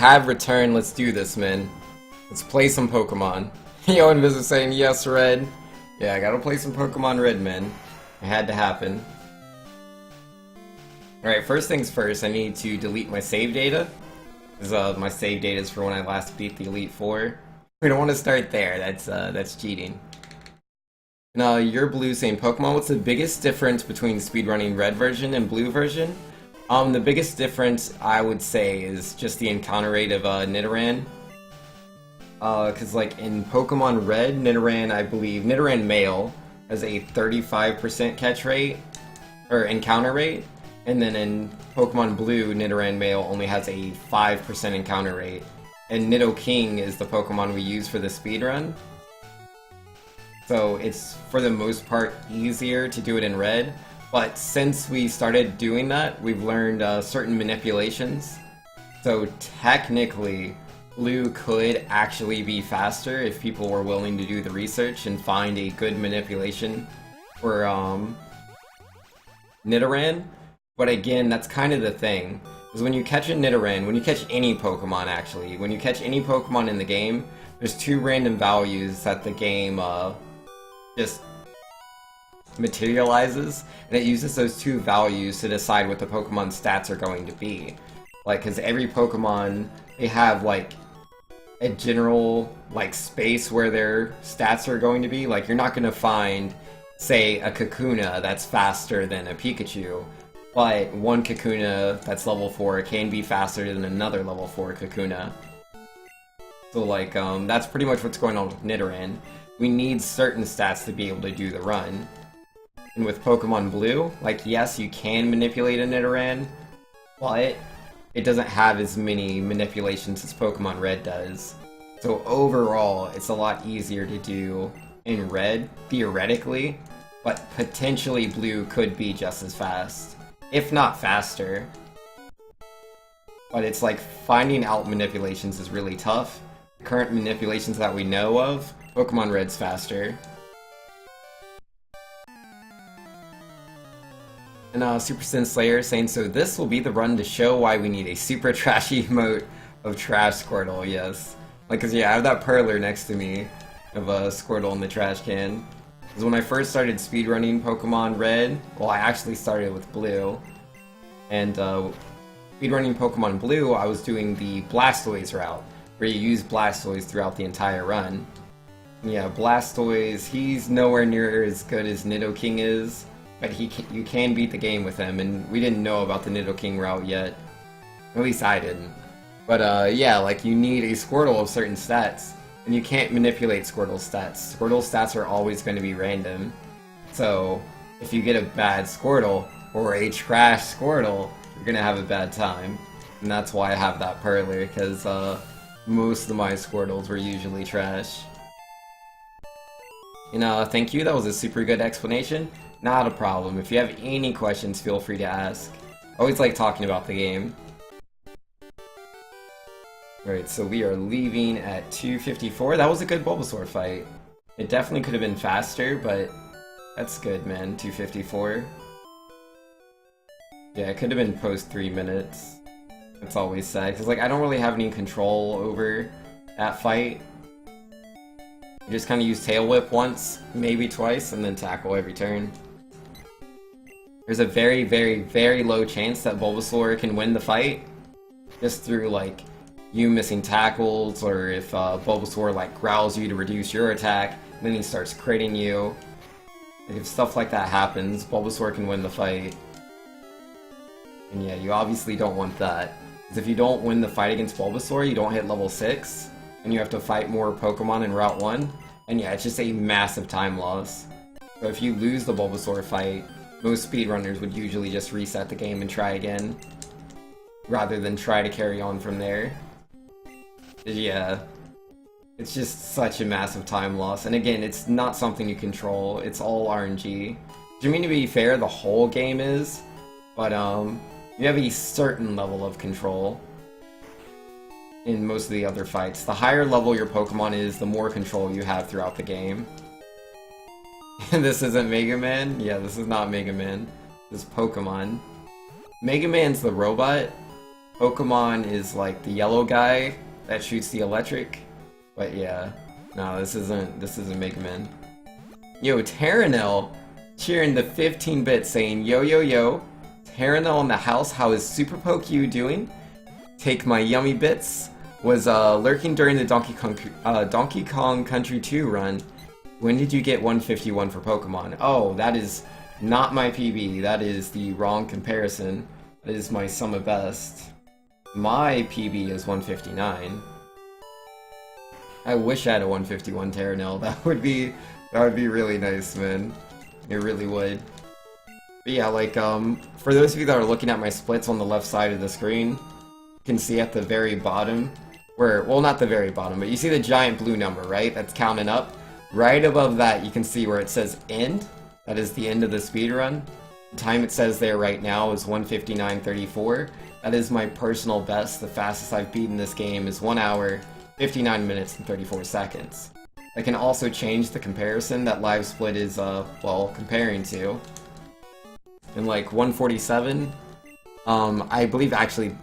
have returned. Let's do this, man. Let's play some Pokemon. Yo, Invis is saying yes, Red. Yeah, I gotta play some Pokemon Red, man. It had to happen. Alright, first things first, I need to delete my save data. Because my save data is for when I last beat the Elite Four. We don't want to start there, that's cheating. Now, you're Blue saying, Pokemon, what's the biggest difference between speedrunning Red version and Blue version? The biggest difference, I would say, is just the encounter rate of Nidoran. Because, like, in Pokemon Red, Nidoran, I believe, Nidoran male has a 35% catch rate, or encounter rate, and then in Pokemon Blue, Nidoran male only has a 5% encounter rate. And Nidoking is the Pokemon we use for the speedrun. So it's, for the most part, easier to do it in Red. But since we started doing that, we've learned certain manipulations. So technically, Blue could actually be faster if people were willing to do the research and find a good manipulation for Nidoran. But again, that's kind of the thing. Because when you catch a Nidoran, when you catch any Pokemon actually, when you catch any Pokemon in the game, there's two random values that the game just materializes, and it uses those two values to decide what the Pokemon's stats are going to be. Like, because every Pokemon, they have like a general like space where their stats are going to be. Like, you're not going to find, say, a Kakuna that's faster than a Pikachu, but one Kakuna that's level 4 can be faster than another level 4 Kakuna. So like, that's pretty much what's going on with Nidoran. We need certain stats to be able to do the run. And with Pokemon Blue, like, yes, you can manipulate a Nidoran, but it doesn't have as many manipulations as Pokemon Red does. So overall, it's a lot easier to do in Red, theoretically, but potentially Blue could be just as fast, if not faster. But it's like, finding out manipulations is really tough. The current manipulations that we know of, Pokemon Red's faster. And Super Sin Slayer saying, so this will be the run to show why we need a super trashy emote of Trash Squirtle, yes. Like, cause yeah, I have that Perler next to me of a Squirtle in the trash can. Cause when I first started speedrunning Pokemon Red, well, I actually started with Blue. And speedrunning Pokemon Blue, I was doing the Blastoise route, where you use Blastoise throughout the entire run. And yeah, Blastoise, he's nowhere near as good as Nidoking is, but you can beat the game with him, and we didn't know about the Nidoking route yet. At least I didn't. But yeah, like, you need a Squirtle of certain stats, and you can't manipulate Squirtle's stats. Squirtle's stats are always going to be random. So, if you get a bad Squirtle, or a trash Squirtle, you're going to have a bad time. And that's why I have that Perler, because most of my Squirtles were usually trash. You know, thank you, that was a super good explanation. Not a problem. If you have any questions, feel free to ask. Always like talking about the game. Alright, so we are leaving at 2:54. That was a good Bulbasaur fight. It definitely could have been faster, but that's good, man. 2:54. Yeah, it could have been post 3 minutes. That's always sad, because like, I don't really have any control over that fight. You just kind of use Tail Whip once, maybe twice, and then tackle every turn. There's a very, very, very low chance that Bulbasaur can win the fight, just through like you missing tackles, or if Bulbasaur like growls you to reduce your attack, and then he starts critting you. Like, if stuff like that happens, Bulbasaur can win the fight. And yeah, you obviously don't want that, because if you don't win the fight against Bulbasaur, you don't hit level 6, and you have to fight more Pokemon in Route 1, and yeah, it's just a massive time loss. So if you lose the Bulbasaur fight, most speedrunners would usually just reset the game and try again, rather than try to carry on from there. Yeah, it's just such a massive time loss, and again, it's not something you control, it's all RNG. I mean, to be fair, the whole game is, but you have a certain level of control in most of the other fights. The higher level your Pokemon is, the more control you have throughout the game. This isn't Mega Man? Yeah, this is not Mega Man. This is Pokemon. Mega Man's the robot, Pokemon is like the yellow guy that shoots the electric. But yeah, no, this isn't Mega Man. Yo, Terranel cheering the 15-bit saying, yo yo yo, Terranel in the house, how is Super Poke you doing? Take my yummy bits. Was lurking during the Donkey Kong Country 2 run. When did you get 151 for Pokemon? Oh, that is not my PB. That is the wrong comparison. That is my sum of best. My PB is 159. I wish I had a 151 Terranel. That would be really nice, man. It really would. But yeah, like for those of you that are looking at my splits on the left side of the screen, you can see at the very bottom where, well, not the very bottom, but you see the giant blue number, right? That's counting up. Right above that, you can see where it says end. That is the end of the speedrun. The time it says there right now is 1:59:34. That is my personal best. The fastest I've beaten this game is 1 hour, 59 minutes, and 34 seconds. I can also change the comparison that Live Split is, well, comparing to. In like 147, I believe actually,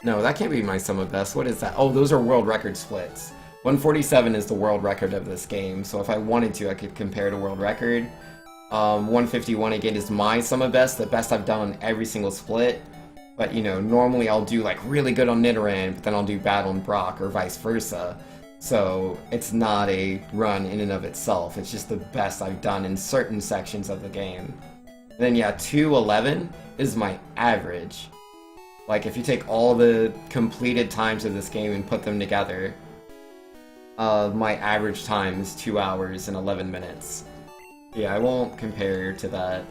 no, that can't be my sum of best. What is that? Oh, those are world record splits. 147 is the world record of this game, so if I wanted to, I could compare to world record. 151 again is my sum of best, the best I've done on every single split. But, you know, normally I'll do like really good on Nidoran, but then I'll do bad on Brock, or vice versa. So it's not a run in and of itself, it's just the best I've done in certain sections of the game. And then yeah, 211 is my average. Like if you take all the completed times of this game and put them together, my average time is 2 hours and 11 minutes. Yeah, I won't compare to that.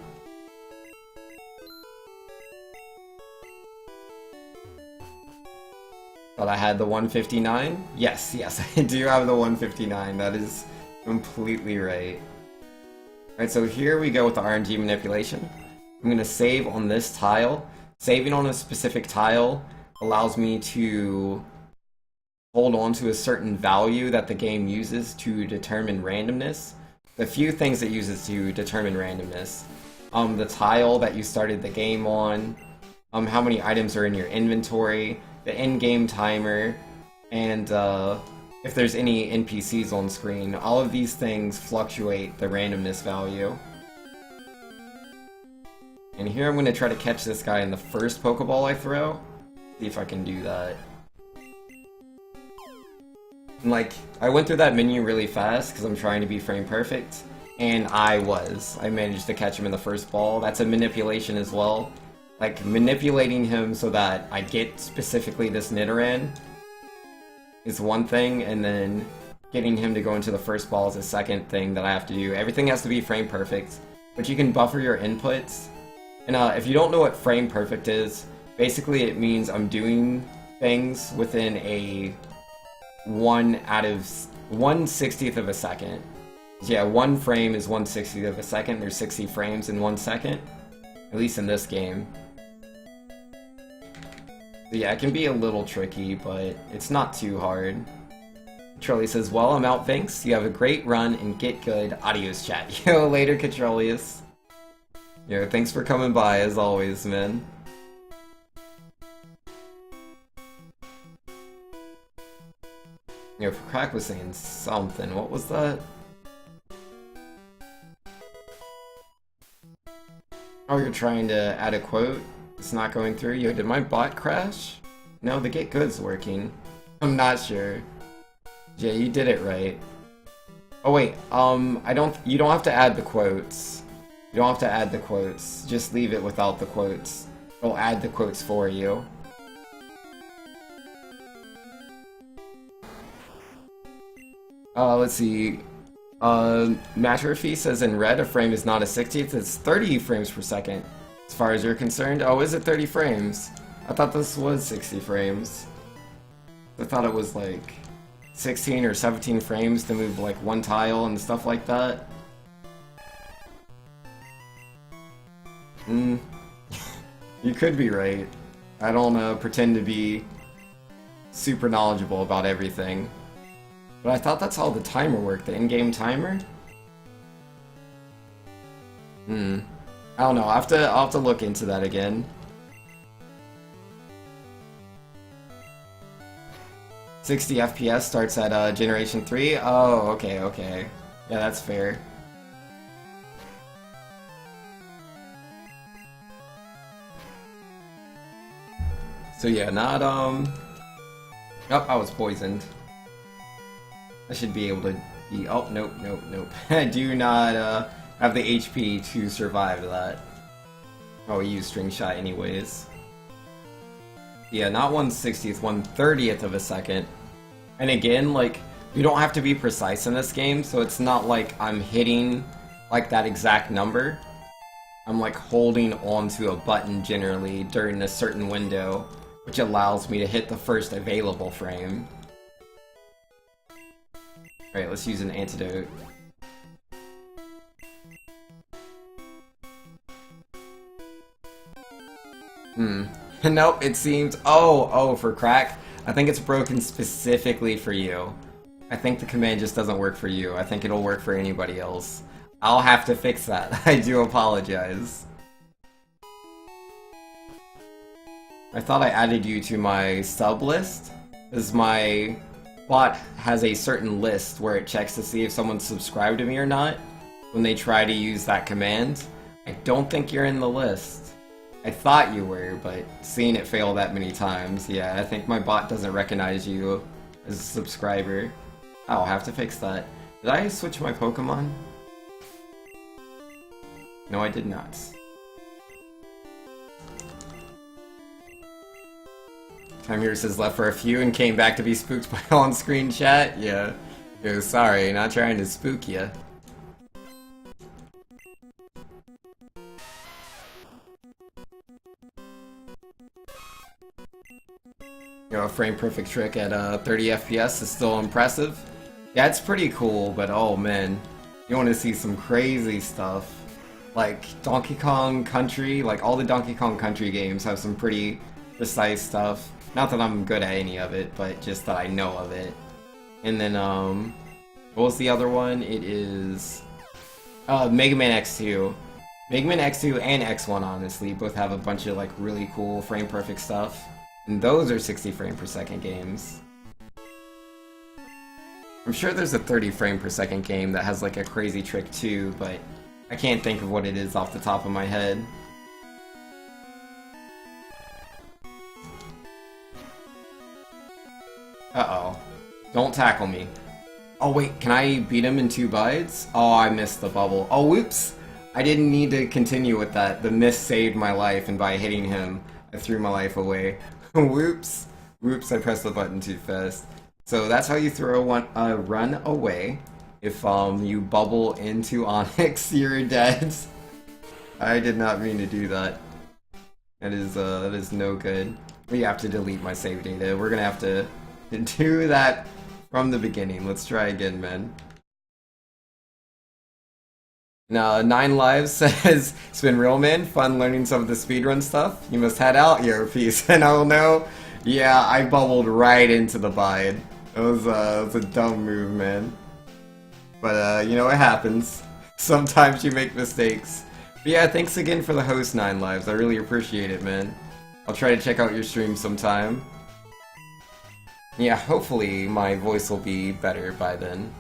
But I had the 159? Yes, I do have the 159. That is completely right. Alright, so here we go with the RNG manipulation. I'm going to save on this tile. Saving on a specific tile allows me to hold on to a certain value that the game uses to determine randomness. The few things it uses to determine randomness. The tile that you started the game on, how many items are in your inventory, the in-game timer, and if there's any NPCs on screen. All of these things fluctuate the randomness value. And here I'm going to try to catch this guy in the first Pokeball I throw. See if I can do that. And like, I went through that menu really fast because I'm trying to be frame perfect, and I managed to catch him in the first ball. That's a manipulation as well. Like, manipulating him so that I get specifically this Nidoran is one thing, and then getting him to go into the first ball is a second thing that I have to do. Everything has to be frame perfect, but you can buffer your inputs. And if you don't know what frame perfect is, basically it means I'm doing things within a 1/1/60th of a second. Yeah, one frame is 1/60th of a second. There's 60 frames in 1 second, at least in this game. So yeah, it can be a little tricky, but it's not too hard. Catrolius says, well, I'm out, thanks. You have a great run and get good. Adios, chat. Yo, later, Catrolius. Yo, thanks for coming by, as always, man. Yo, Crack was saying something. What was that? Oh, you're trying to add a quote? It's not going through? Yo, did my bot crash? No, the get good's working. I'm not sure. Yeah, you did it right. Oh wait, you don't have to add the quotes. You don't have to add the quotes. Just leave it without the quotes. It'll add the quotes for you. Let's see. Matrophy says in red a frame is not a 60th, it's 30 frames per second. As far as you're concerned. Oh, is it 30 frames? I thought this was 60 frames. I thought it was like 16 or 17 frames to move like one tile and stuff like that. You could be right. I don't pretend to be super knowledgeable about everything. But I thought that's how the timer worked, the in-game timer? I don't know, I'll have to look into that again. 60 FPS starts at Generation 3? Oh, okay, okay. Yeah, that's fair. So yeah, not, Oh, I was poisoned. I should be able to be... Oh, nope, nope, nope. I do not, have the HP to survive that. Oh, we use String Shot anyways. Yeah, not 1/60th, 1/30th of a second. And again, like, you don't have to be precise in this game, so it's not like I'm hitting, like, that exact number. I'm, like, holding onto a button generally during a certain window, which allows me to hit the first available frame. Alright, let's use an antidote. Nope, it seems... Oh, for crack? I think it's broken specifically for you. I think the command just doesn't work for you. I think it'll work for anybody else. I'll have to fix that. I do apologize. I thought I added you to my sub list, because my bot has a certain list where it checks to see if someone's subscribed to me or not when they try to use that command. I don't think you're in the list. I thought you were, but seeing it fail that many times, yeah, I think my bot doesn't recognize you as a subscriber. I'll have to fix that. Did I switch my Pokemon? No, I did not. Time here says left for a few and came back to be spooked by on-screen chat. Yeah. Yo, sorry, not trying to spook ya. You know, a frame perfect trick at 30 FPS is still impressive. Yeah, it's pretty cool, but oh man, you want to see some crazy stuff. Like Donkey Kong Country, like all the Donkey Kong Country games have some pretty precise stuff. Not that I'm good at any of it, but just that I know of it. And then, what was the other one? It is Mega Man X2. Mega Man X2 and X1, honestly, both have a bunch of like really cool frame perfect stuff. And those are 60 frame per second games. I'm sure there's a 30 frame per second game that has like a crazy trick too, but I can't think of what it is off the top of my head. Uh-oh. Don't tackle me. Oh wait, can I beat him in 2 bites? Oh, I missed the bubble. Oh, whoops! I didn't need to continue with that. The miss saved my life, and by hitting him, I threw my life away. Whoops. Whoops, I pressed the button too fast. So that's how you throw a run away. If you bubble into Onyx, you're dead. I did not mean to do that. That is no good. We have to delete my save data. We're gonna have to do that from the beginning. Let's try again, man. Now, 9 Lives says, it's been real, man. Fun learning some of the speedrun stuff. You must head out, your piece. And I'll know. Yeah, I bubbled right into the bide. It was a dumb move, man. But, you know, it happens. Sometimes you make mistakes. But yeah, thanks again for the host, 9 Lives. I really appreciate it, man. I'll try to check out your stream sometime. Yeah, hopefully my voice will be better by then.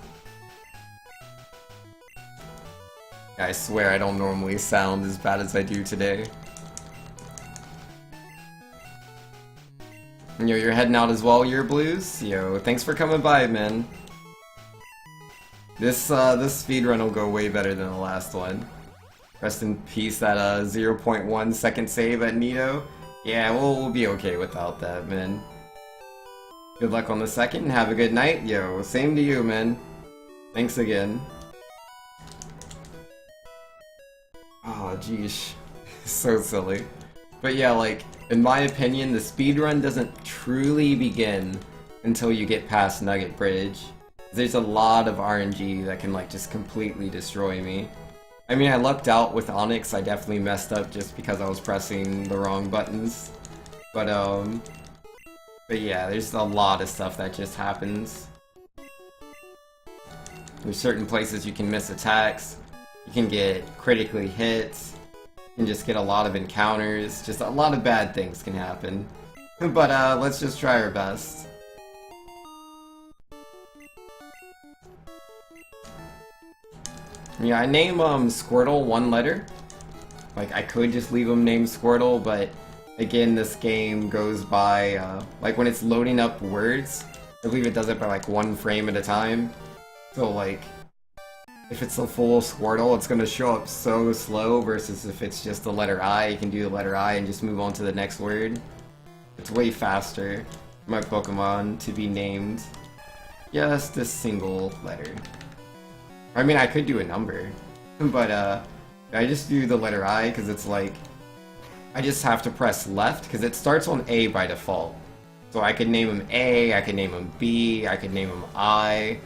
I swear I don't normally sound as bad as I do today. Yo, you're heading out as well, your blues? Yo, thanks for coming by, man. This speedrun will go way better than the last one. Rest in peace, that 0.1 second save at Nito. Yeah, we'll be okay without that, man. Good luck on the second, and have a good night. Yo, same to you, man. Thanks again. Oh, geesh. So silly. But yeah, like, in my opinion, the speedrun doesn't truly begin until you get past Nugget Bridge. There's a lot of RNG that can, like, just completely destroy me. I mean, I lucked out with Onyx. I definitely messed up just because I was pressing the wrong buttons. But yeah, there's a lot of stuff that just happens. There's certain places you can miss attacks. You can get critically hit. You can just get a lot of encounters. Just a lot of bad things can happen. But let's just try our best. Yeah, I name Squirtle one letter. Like, I could just leave him named Squirtle, but again, this game goes by, like, when it's loading up words, I believe it does it by, like, one frame at a time. So, like, if it's a full Squirtle, it's gonna show up so slow, versus if it's just the letter I, you can do the letter I and just move on to the next word. It's way faster for my Pokemon to be named just a single letter. I mean, I could do a number, but, I just do the letter I, because it's like, I just have to press left, because it starts on A by default. So I could name him A, I could name him B, I could name him I,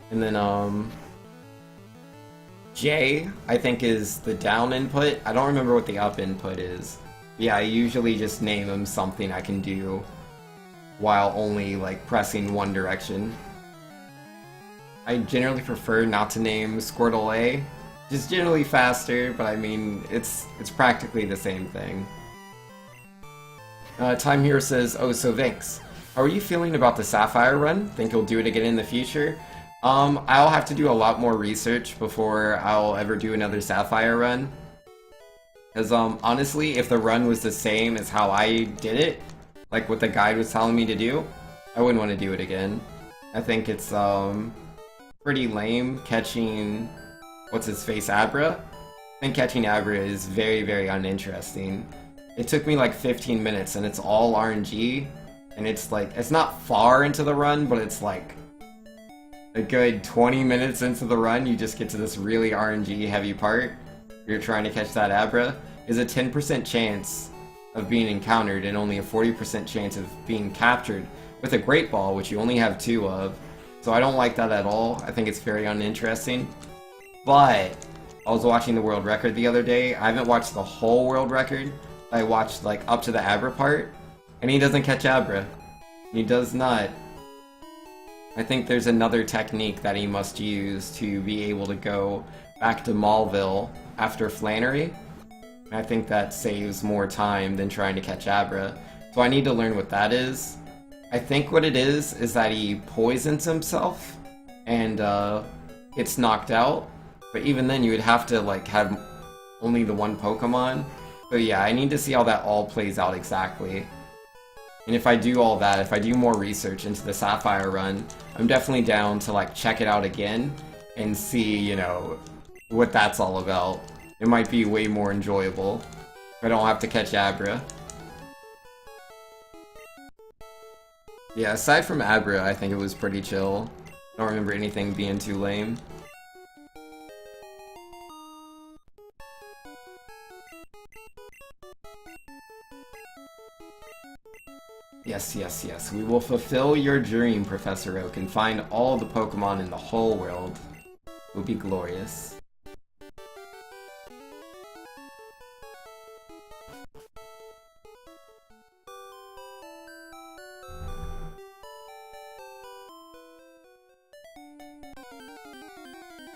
and then, J, I think, is the down input. I don't remember what the up input is. Yeah, I usually just name him something I can do while only, like, pressing one direction. I generally prefer not to name Squirtle A. Just generally faster, but I mean, it's practically the same thing. Time Hero says, oh, so Vinx, how are you feeling about the Sapphire run? Think you'll do it again in the future? I'll have to do a lot more research before I'll ever do another Sapphire run. Because, honestly, if the run was the same as how I did it, like what the guide was telling me to do, I wouldn't want to do it again. I think it's, pretty lame catching... what's his face, Abra? I think catching Abra is very, very uninteresting. It took me like 15 minutes and it's all RNG, and it's like, it's not far into the run, but it's like a good 20 minutes into the run, you just get to this really RNG heavy part. You're trying to catch that Abra. There's a 10% chance of being encountered and only a 40% chance of being captured with a Great Ball, which you only have 2 of. So I don't like that at all. I think it's very uninteresting. But I was watching the world record the other day. I haven't watched the whole world record. I watched like up to the Abra part, and he doesn't catch Abra. He does not. I think there's another technique that he must use to be able to go back to Maulville after Flannery. And I think that saves more time than trying to catch Abra. So I need to learn what that is. I think what it is that he poisons himself and gets knocked out. But even then, you would have to, like, have only the one Pokemon. So yeah, I need to see how that all plays out exactly. And if I do all that, if I do more research into the Sapphire run, I'm definitely down to, like, check it out again and see, you know, what that's all about. It might be way more enjoyable if I don't have to catch Abra. Yeah, aside from Abra, I think it was pretty chill. I don't remember anything being too lame. Yes, yes, yes. We will fulfill your dream, Professor Oak, and find all the Pokemon in the whole world. It will be glorious.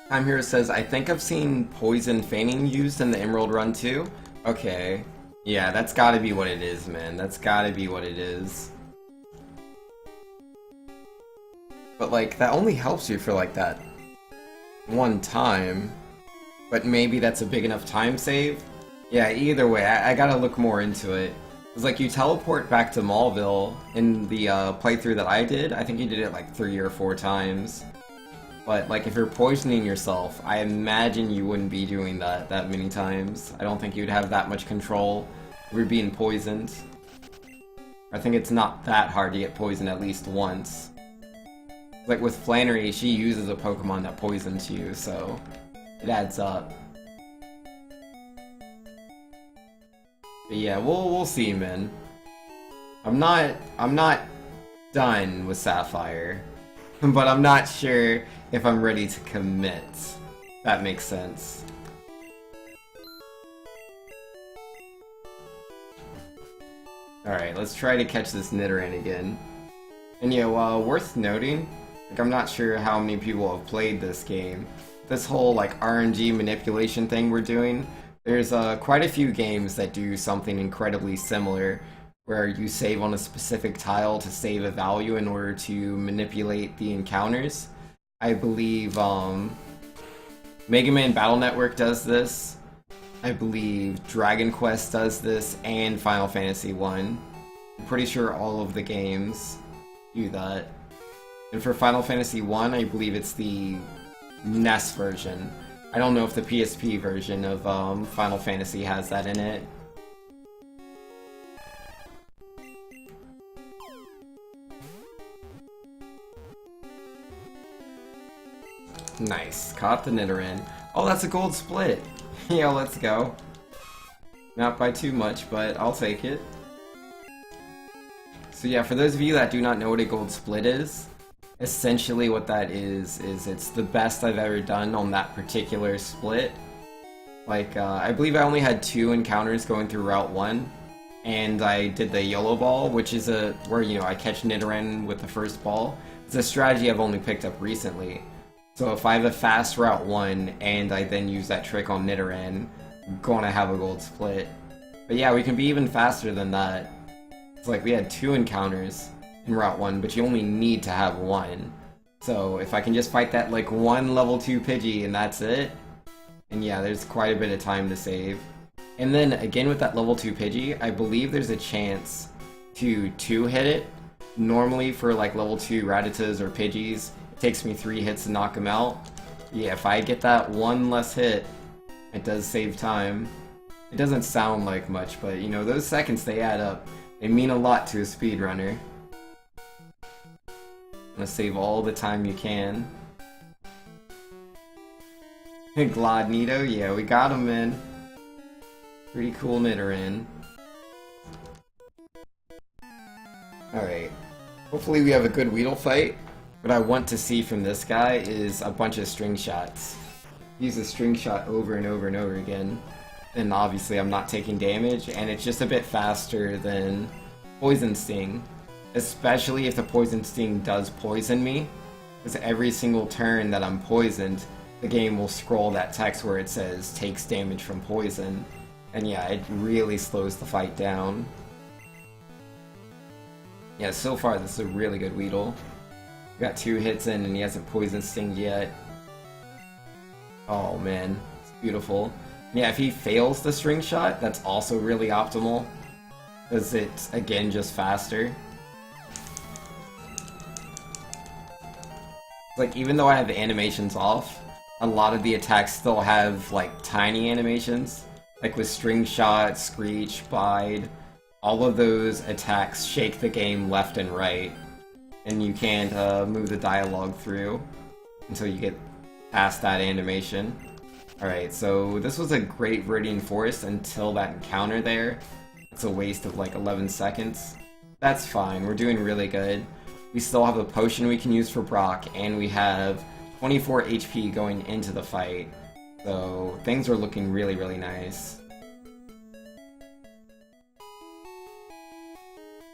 Time Hero says, I think I've seen Poison Feigning used in the Emerald Run too. Okay. Yeah, that's gotta be what it is, man. That's gotta be what it is. But, like, that only helps you for, like, that one time. But maybe that's a big enough time save? Yeah, either way, I gotta look more into it. It's like, you teleport back to Maulville in the playthrough that I did. I think you did it, like, 3 or 4 times. But, like, if you're poisoning yourself, I imagine you wouldn't be doing that many times. I don't think you'd have that much control if you're being poisoned. I think it's not that hard to get poisoned at least once. Like with Flannery, she uses a Pokemon that poisons you, so it adds up. But yeah, we'll see, man. I'm not done with Sapphire, but I'm not sure if I'm ready to commit. That makes sense. Alright, let's try to catch this Nidoran again. And yeah, worth noting, like, I'm not sure how many people have played this game. This whole, like, RNG manipulation thing we're doing, there's quite a few games that do something incredibly similar, where you save on a specific tile to save a value in order to manipulate the encounters. I believe, Mega Man Battle Network does this. I believe Dragon Quest does this, and Final Fantasy 1. I'm pretty sure all of the games do that. And for Final Fantasy 1, I believe it's the NES version. I don't know if the PSP version of Final Fantasy has that in it. Nice. Caught the Nidoran. Oh, that's a gold split. Yeah, let's go. Not by too much, but I'll take it. So yeah, for those of you that do not know what a gold split is, essentially what that is it's the best I've ever done on that particular split. Like, I believe I only had 2 encounters going through Route 1, and I did the YOLO ball, which is where, you know, I catch Nidoran with the first ball. It's a strategy I've only picked up recently. So if I have a fast Route 1, and I then use that trick on Nidoran, I'm gonna have a gold split. But yeah, we can be even faster than that. It's like we had 2 encounters in Route 1, but you only need to have 1. So if I can just fight that like 1 level 2 Pidgey and that's it, and yeah, there's quite a bit of time to save. And then again with that level 2 Pidgey, I believe there's a chance to 2-hit it. Normally for like level 2 Rattatas or Pidgeys, it takes me 3 hits to knock them out. Yeah, if I get that 1 less hit, it does save time. It doesn't sound like much, but you know, those seconds, they add up. They mean a lot to a speedrunner. Wanna save all the time you can. Glodnito, yeah, we got him, man. Pretty cool Nidoran. Alright. Hopefully we have a good Weedle fight. What I want to see from this guy is a bunch of string shots. Use a string shot over and over and over again. And obviously I'm not taking damage, and it's just a bit faster than Poison Sting. Especially if the Poison Sting does poison me. Because every single turn that I'm poisoned, the game will scroll that text where it says takes damage from poison. And yeah, it really slows the fight down. Yeah, so far this is a really good Weedle. Got 2 hits in and he hasn't Poison Stinged yet. Oh man, it's beautiful. Yeah, if he fails the string shot, that's also really optimal. Because it's, again, just faster. Like, even though I have the animations off, a lot of the attacks still have, like, tiny animations. Like with String Shot, Screech, Bide, all of those attacks shake the game left and right. And you can't move the dialogue through until you get past that animation. Alright, so this was a great Viridian Forest until that encounter there. It's a waste of like 11 seconds. That's fine, we're doing really good. We still have a potion we can use for Brock, and we have 24 HP going into the fight. So things are looking really, really nice.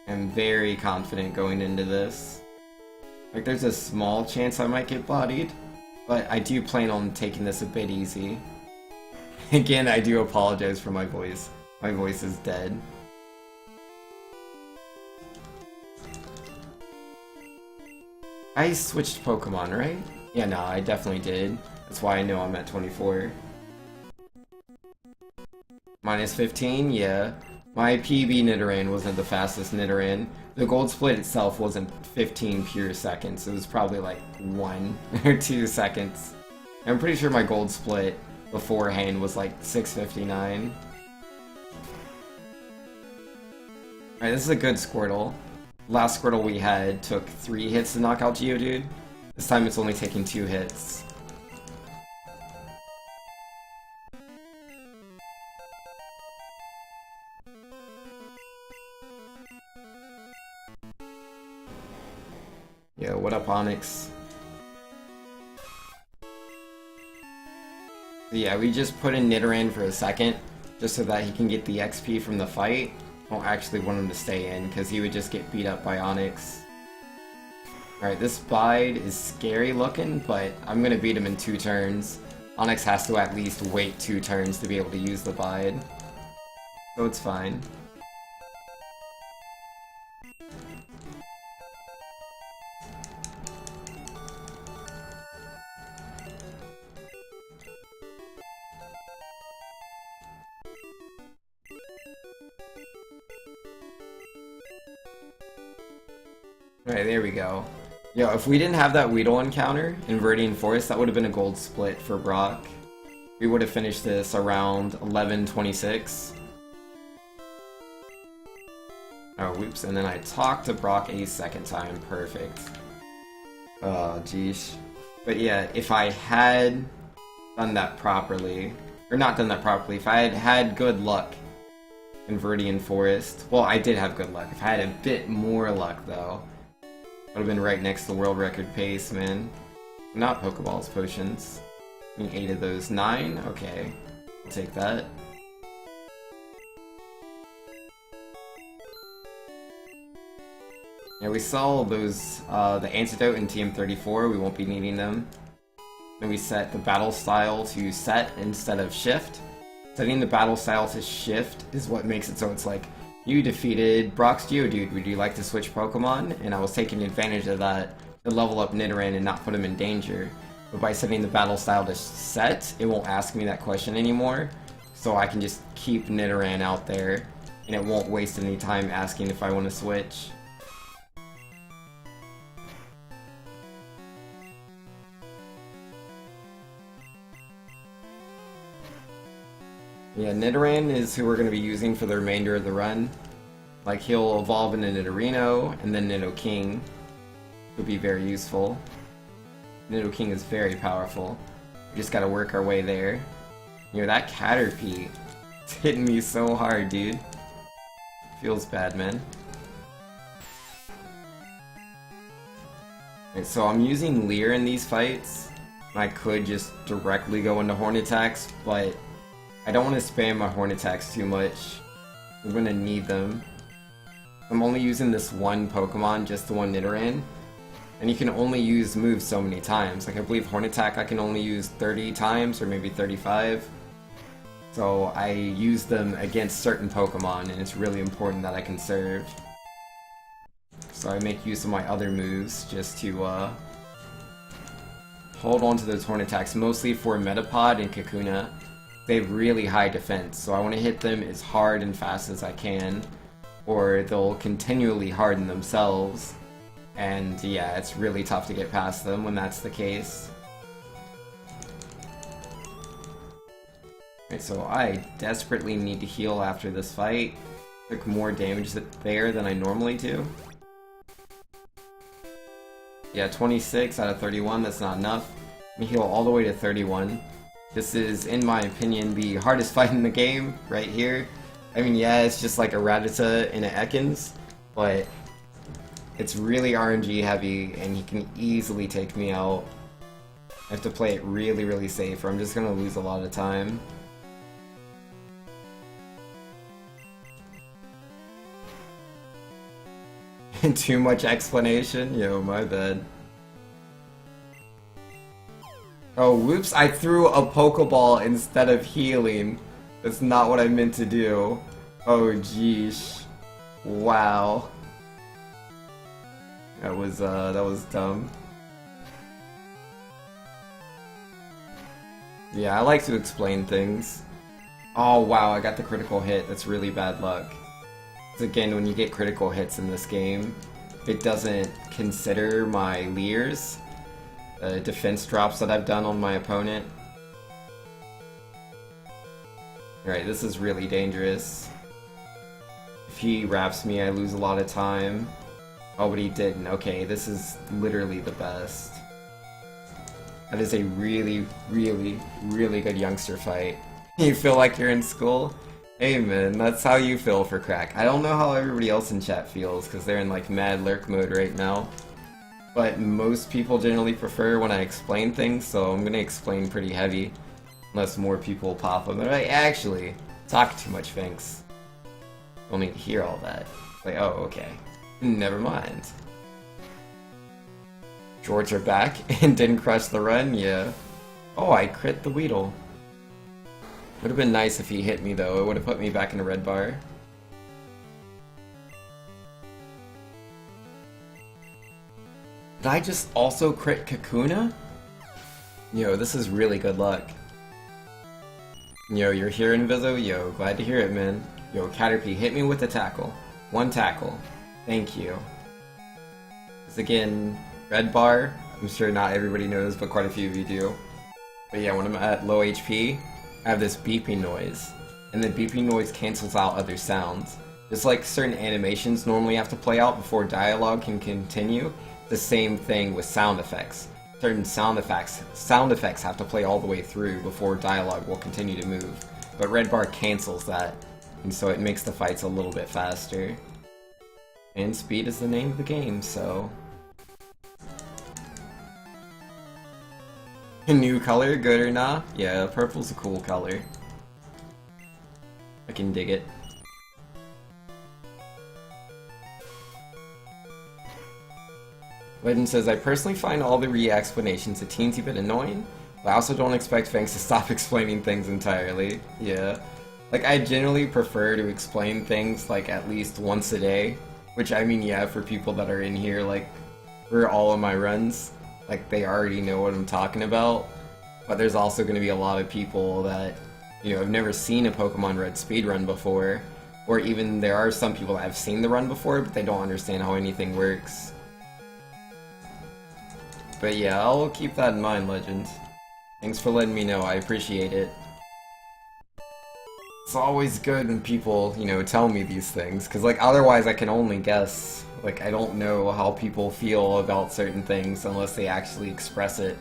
I'm very confident going into this. Like, there's a small chance I might get bodied, but I do plan on taking this a bit easy. Again, I do apologize for my voice. My voice is dead. I switched Pokemon, right? Yeah, no, I definitely did. That's why I know I'm at 24. Minus 15, yeah. My PB Nidoran wasn't the fastest Nidoran. The gold split itself wasn't 15 pure seconds. It was probably like 1 or 2 seconds. I'm pretty sure my gold split beforehand was like 6:59. Alright, this is a good Squirtle. Last Squirtle we had took 3 hits to knock out Geodude. This time it's only taking 2 hits. Yo, what up, Onyx? So yeah, we just put in Nidoran for a second, just so that he can get the XP from the fight. I don't actually want him to stay in, because he would just get beat up by Onyx. Alright, this Bide is scary looking, but I'm gonna beat him in 2 turns. Onyx has to at least wait 2 turns to be able to use the Bide. So it's fine. Alright, there we go. Yo, if we didn't have that Weedle encounter in Viridian Forest, that would have been a gold split for Brock. We would have finished this around 11:26. Oh, whoops, and then I talked to Brock a second time. Perfect. Oh, geesh. But yeah, if I had done that properly, or not done that properly, if I had had good luck in Viridian Forest, well, I did have good luck. If I had a bit more luck, though, I would have been right next to world record pace, man. Not Pokeballs, potions. I mean, 8 of those. 9? Okay. I'll take that. Yeah, we saw those, the antidote in TM34, we won't be needing them. Then we set the battle style to set instead of shift. Setting the battle style to shift is what makes it so it's like, you defeated Brock's Geodude, would you like to switch Pokemon? And I was taking advantage of that to level up Nidoran and not put him in danger. But by setting the battle style to set, it won't ask me that question anymore. So I can just keep Nidoran out there, and it won't waste any time asking if I want to switch. Yeah, Nidoran is who we're going to be using for the remainder of the run. Like, he'll evolve into Nidorino, and then Nidoking would be very useful. Nidoking is very powerful. We just gotta work our way there. You know, that Caterpie, it's hitting me so hard, dude. Feels bad, man. Okay, so I'm using Leer in these fights. I could just directly go into Horn attacks, but I don't want to spam my Horn attacks too much. I'm gonna need them. I'm only using this one Pokemon, just the one Nidoran. And you can only use moves so many times. Like, I believe Horn Attack I can only use 30 times, or maybe 35. So I use them against certain Pokemon, and it's really important that I conserve. So I make use of my other moves just to hold on to those Horn Attacks, mostly for Metapod and Kakuna. They have really high defense, so I want to hit them as hard and fast as I can, or they'll continually harden themselves. And yeah, it's really tough to get past them when that's the case. Okay, so I desperately need to heal after this fight. Took more damage there than I normally do. Yeah, 26 out of 31, that's not enough. Let me heal all the way to 31. This is, in my opinion, the hardest fight in the game, right here. I mean, yeah, it's just like a Rattata and an Ekans, but it's really RNG heavy, and he can easily take me out. I have to play it really, really safe, or I'm just gonna lose a lot of time. Too much explanation? Yo, my bad. Oh, whoops, I threw a Pokeball instead of healing. That's not what I meant to do. Oh, jeesh. Wow. That was dumb. Yeah, I like to explain things. Oh, wow, I got the critical hit. That's really bad luck. Because again, when you get critical hits in this game, it doesn't consider my Leers, defense drops that I've done on my opponent. Alright, this is really dangerous. If he wraps me, I lose a lot of time. Oh, but he didn't. Okay, this is literally the best. That is a really, really, really good youngster fight. You feel like you're in school? Hey man, that's how you feel for crack. I don't know how everybody else in chat feels, because they're in like mad lurk mode right now. But most people generally prefer when I explain things, so I'm gonna explain pretty heavy. Unless more people pop up. They're like, actually, talk too much, thanks. Don't need to hear all that. Like, oh, okay. Never mind. George are back and didn't crush the run? Yeah. Oh, I crit the Weedle. Would have been nice if he hit me though, it would have put me back in a red bar. Did I just also crit Kakuna? Yo, this is really good luck. Yo, you're here, Inviso? Yo, glad to hear it, man. Yo, Caterpie, hit me with a tackle. One tackle. Thank you. again, red bar, I'm sure not everybody knows, but quite a few of you do. But yeah, when I'm at low HP, I have this beeping noise, and the beeping noise cancels out other sounds. Just like certain animations normally have to play out before dialogue can continue, the same thing with sound effects. Certain sound effects have to play all the way through before dialogue will continue to move. But red bar cancels that, and so it makes the fights a little bit faster. And speed is the name of the game, so... A new color, good or not? Yeah, purple's a cool color. I can dig it. Legend says, I personally find all the re-explanations a teensy bit annoying, but I also don't expect fans to stop explaining things entirely. Yeah. Like, I generally prefer to explain things, like, at least once a day. Which, I mean, yeah, for people that are in here, like, for all of my runs, like, they already know what I'm talking about. But there's also going to be a lot of people that, you know, have never seen a Pokemon Red speedrun before. Or even there are some people that have seen the run before, but they don't understand how anything works. But yeah, I'll keep that in mind, Legend. Thanks for letting me know, I appreciate it. It's always good when people, you know, tell me these things, because, like, otherwise I can only guess. Like, I don't know how people feel about certain things unless they actually express it.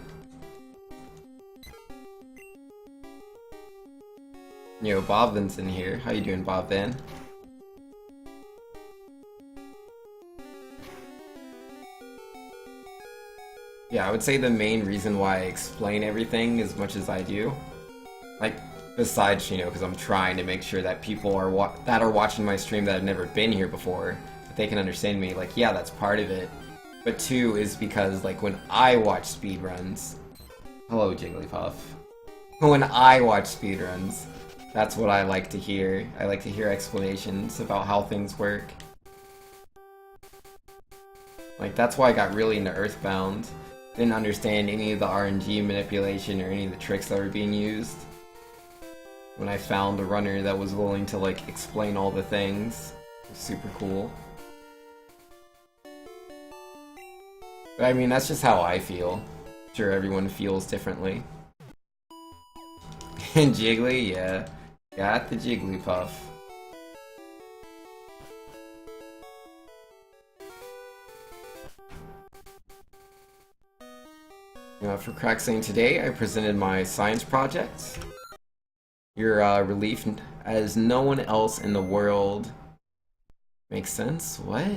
Yo, Bobvin's in here. How you doing, Bobvin? Yeah, I would say the main reason why I explain everything as much as I do, like, besides, you know, because I'm trying to make sure that people are watching my stream that have never been here before, that they can understand me, like, yeah, that's part of it. But two is because, like, when I watch speedruns... Hello, Jigglypuff. When I watch speedruns, that's what I like to hear. I like to hear explanations about how things work. Like, that's why I got really into Earthbound. Didn't understand any of the RNG manipulation or any of the tricks that were being used. When I found a runner that was willing to, like, explain all the things, it was super cool. But I mean, that's just how I feel. I'm sure everyone feels differently. And Jiggly, yeah. Got the Jigglypuff. For crack saying today, I presented my science project. Your relief as no one else in the world. Makes sense? What?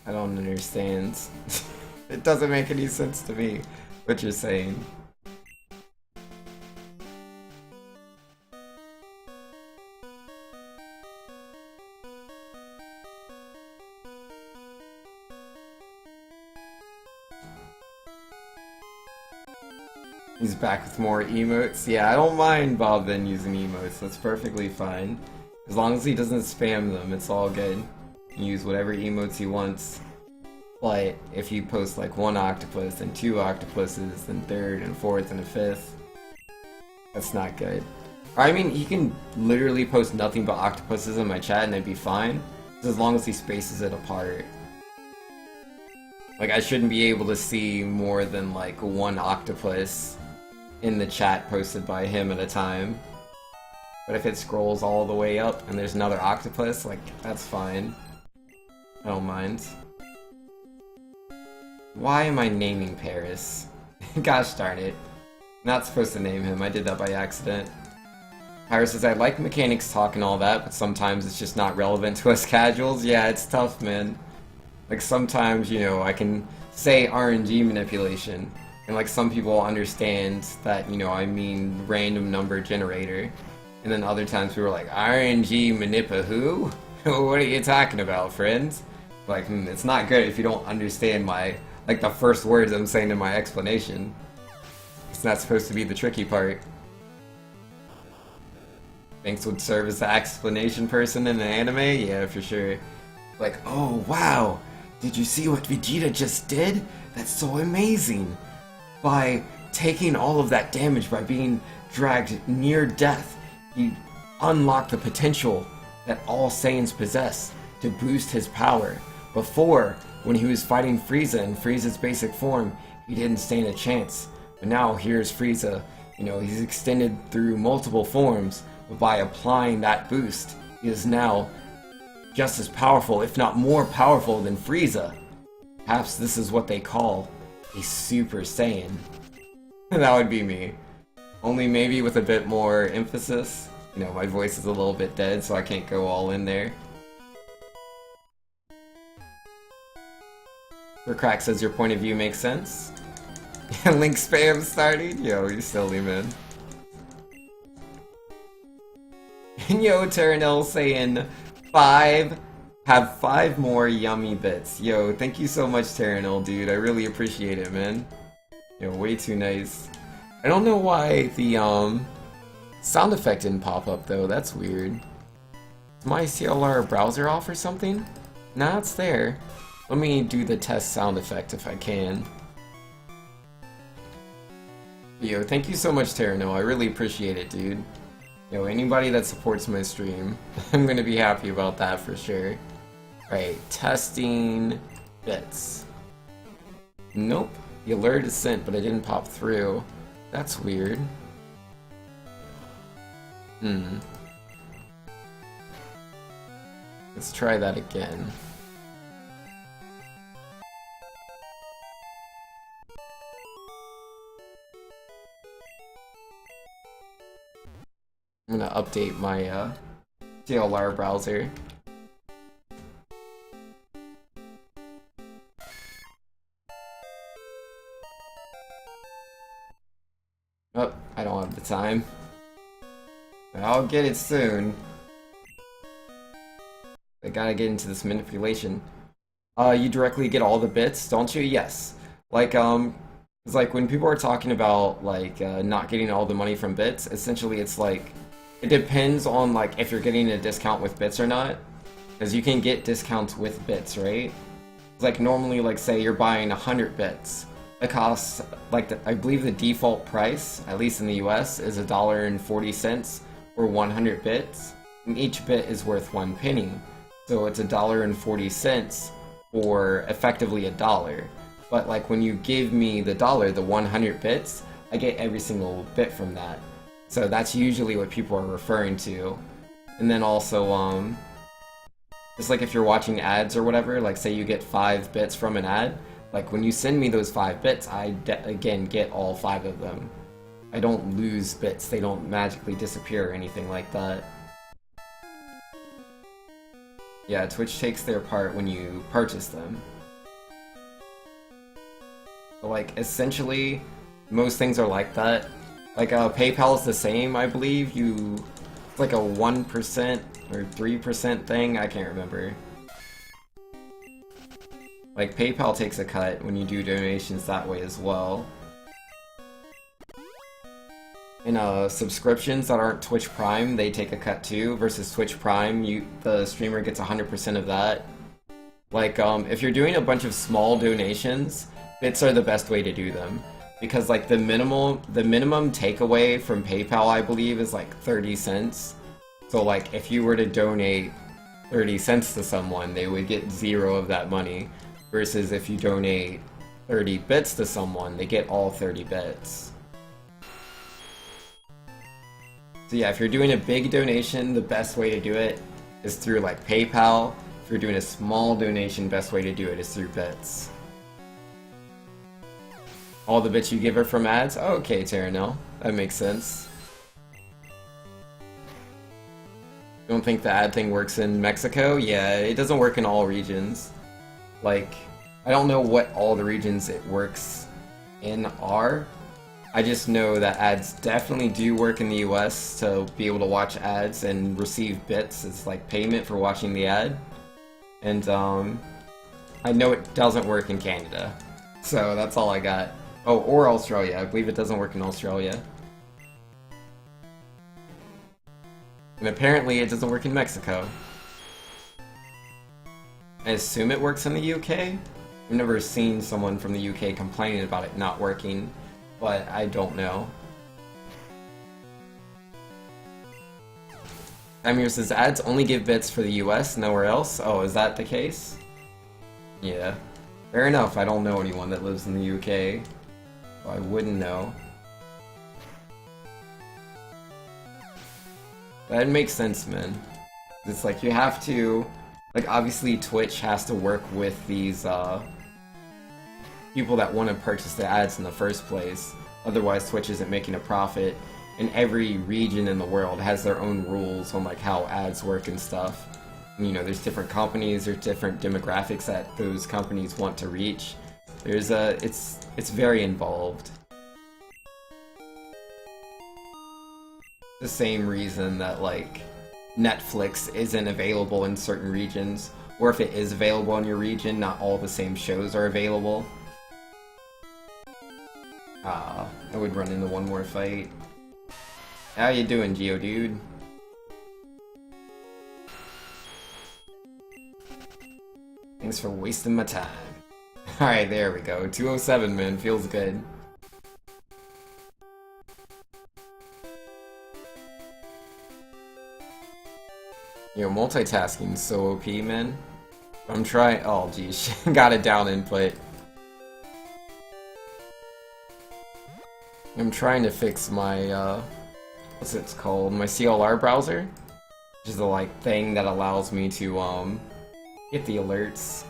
I don't understand. It doesn't make any sense to me, what you're saying. He's back with more emotes. Yeah, I don't mind Bob then using emotes. That's perfectly fine. As long as he doesn't spam them, it's all good. He can use whatever emotes he wants. But if you post like one octopus and two octopuses, then third and fourth and a fifth, that's not good. I mean, he can literally post nothing but octopuses in my chat and it'd be fine. Just as long as he spaces it apart. Like, I shouldn't be able to see more than like one octopus in the chat posted by him at a time. But if it scrolls all the way up and there's another octopus, like, that's fine. I don't mind. Why am I naming Paris? Gosh darn it. Not supposed to name him, I did that by accident. Paris says, I like mechanics talk and all that, but sometimes it's just not relevant to us casuals. Yeah, it's tough, man. Like, sometimes, you know, I can say RNG manipulation, and like some people understand that, you know, I mean random number generator. And then other times people are like, RNG manipa who? What are you talking about, friends? Like, it's not good if you don't understand my, like, the first words I'm saying in my explanation. It's not supposed to be the tricky part. Thanks would serve as the explanation person in an anime? Yeah, for sure. Like, oh wow, did you see what Vegeta just did? That's so amazing. By taking all of that damage, by being dragged near death, he unlocked the potential that all Saiyans possess. to boost his power. Before, when he was fighting Frieza in Frieza's basic form, he didn't stand a chance. But now here's Frieza. You know, he's extended through multiple forms, but by applying that boost, he is now just as powerful, if not more powerful than Frieza. Perhaps this is what they call a Super Saiyan. That would be me. Only maybe with a bit more emphasis. You know, my voice is a little bit dead, so I can't go all in there. Crack says your point of view makes sense. Link spam starting? Yo, you silly man. And yo, Terranel saying have 5 more yummy bits. Yo, thank you so much, Terranel, dude. I really appreciate it, man. Yo, way too nice. I don't know why the sound effect didn't pop up though. That's weird. Is my CLR browser off or something? Nah, it's there. Let me do the test sound effect if I can. Yo, thank you so much, Terrano. I really appreciate it, dude. Yo, anybody that supports my stream, I'm gonna be happy about that for sure. Alright, testing bits. Nope, the alert is sent, but it didn't pop through. That's weird. Let's try that again. I'm gonna update my CLR browser. Oh, I don't have the time. I'll get it soon. I gotta get into this manipulation. You directly get all the bits, don't you? Yes. Like, it's like when people are talking about, like, not getting all the money from bits, essentially it's like, it depends on, like, if you're getting a discount with bits or not. Because you can get discounts with bits, right? It's like, normally, like, say you're buying 100 bits. It costs, like, I believe the default price, at least in the US, is $1.40 for 100 bits. And each bit is worth 1 penny. So it's $1.40 for effectively $1. But, like, when you give me the dollar, the 100 bits, I get every single bit from that. So that's usually what people are referring to. And then also, just like if you're watching ads or whatever, like say you get 5 bits from an ad, like when you send me those 5 bits, I again get all 5 of them. I don't lose bits, they don't magically disappear or anything like that. Yeah, Twitch takes their part when you purchase them. But like, essentially, most things are like that. Like, PayPal is the same, I believe. It's like a 1% or 3% thing, I can't remember. Like, PayPal takes a cut when you do donations that way as well. And subscriptions that aren't Twitch Prime, they take a cut too, versus Twitch Prime, the streamer gets 100% of that. Like, if you're doing a bunch of small donations, bits are the best way to do them. Because, like, the minimum takeaway from PayPal, I believe, is like 30 cents. So, like, if you were to donate 30 cents to someone, they would get 0 of that money. Versus if you donate 30 bits to someone, they get all 30 bits. So yeah, if you're doing a big donation, the best way to do it is through, like, PayPal. If you're doing a small donation, best way to do it is through bits. All the bits you give her from ads? Oh, okay, Terranel. That makes sense. Don't think the ad thing works in Mexico? Yeah, it doesn't work in all regions. Like, I don't know what all the regions it works in are. I just know that ads definitely do work in the US to be able to watch ads and receive bits as, like, payment for watching the ad. And, I know it doesn't work in Canada. So that's all I got. Oh, or Australia. I believe it doesn't work in Australia. And apparently it doesn't work in Mexico. I assume it works in the UK? I've never seen someone from the UK complaining about it not working, but I don't know. Amir says ads only give bits for the US, nowhere else. Oh, is that the case? Yeah. Fair enough, I don't know anyone that lives in the UK. So I wouldn't know. That makes sense, man. It's like you have to, like, obviously Twitch has to work with these people that want to purchase the ads in the first place. Otherwise Twitch isn't making a profit. And every region in the world has their own rules on like how ads work and stuff. And, you know, there's different companies, there's different demographics that those companies want to reach. There's it's very involved. The same reason that like Netflix isn't available in certain regions, or if it is available in your region, not all the same shows are available. I would run into one more fight. How you doing, Geodude? Thanks for wasting my time. Alright, there we go. 207, man. Feels good. Yo, multitasking is so OP, man. I'm trying. Oh, geez. Got it down input. I'm trying to fix my, what's it called? My CLR browser? Which is the, like, thing that allows me to, get the alerts.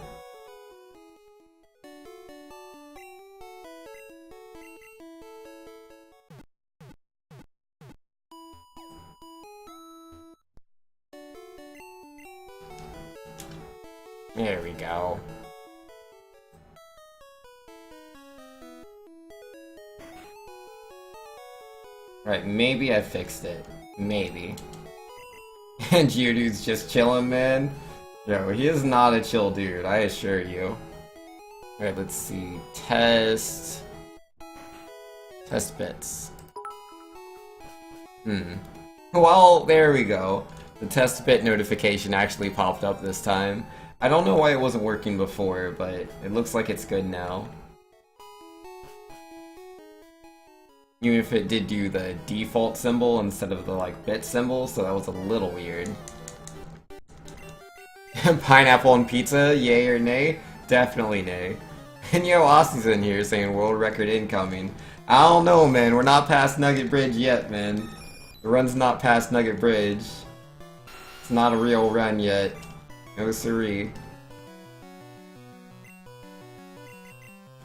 There we go. Right, maybe I fixed it. Maybe. And Geodude's just chilling, man. Yo, he is not a chill dude, I assure you. Alright, let's see. Test bits. Well, there we go. The test bit notification actually popped up this time. I don't know why it wasn't working before, but it looks like it's good now. Even if it did do the default symbol instead of the like bit symbol, so that was a little weird. Pineapple on pizza, yay or nay? Definitely nay. And yo, Aussie's in here saying world record incoming. I don't know, man. We're not past Nugget Bridge yet, man. The run's not past Nugget Bridge. It's not a real run yet. No siree.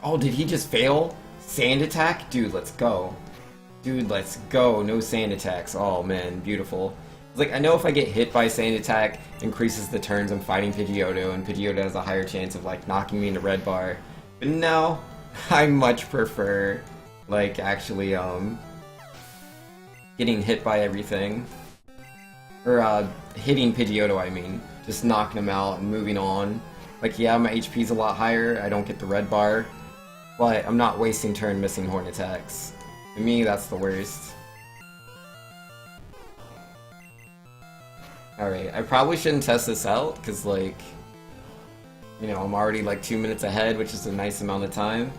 Oh, did he just fail? Sand attack? Dude, let's go. Dude, let's go. No sand attacks. Oh, man. Beautiful. It's like, I know if I get hit by sand attack, it increases the turns I'm fighting Pidgeotto, and Pidgeotto has a higher chance of, like, knocking me into red bar. But no. I much prefer, like, actually, getting hit by everything. Or, hitting Pidgeotto, I mean. Just knocking him out and moving on. Like, yeah, my HP's a lot higher, I don't get the red bar, but I'm not wasting turn missing horn attacks. To me, that's the worst. Alright, I probably shouldn't test this out, because, like, you know, I'm already, like, 2 minutes ahead, which is a nice amount of time.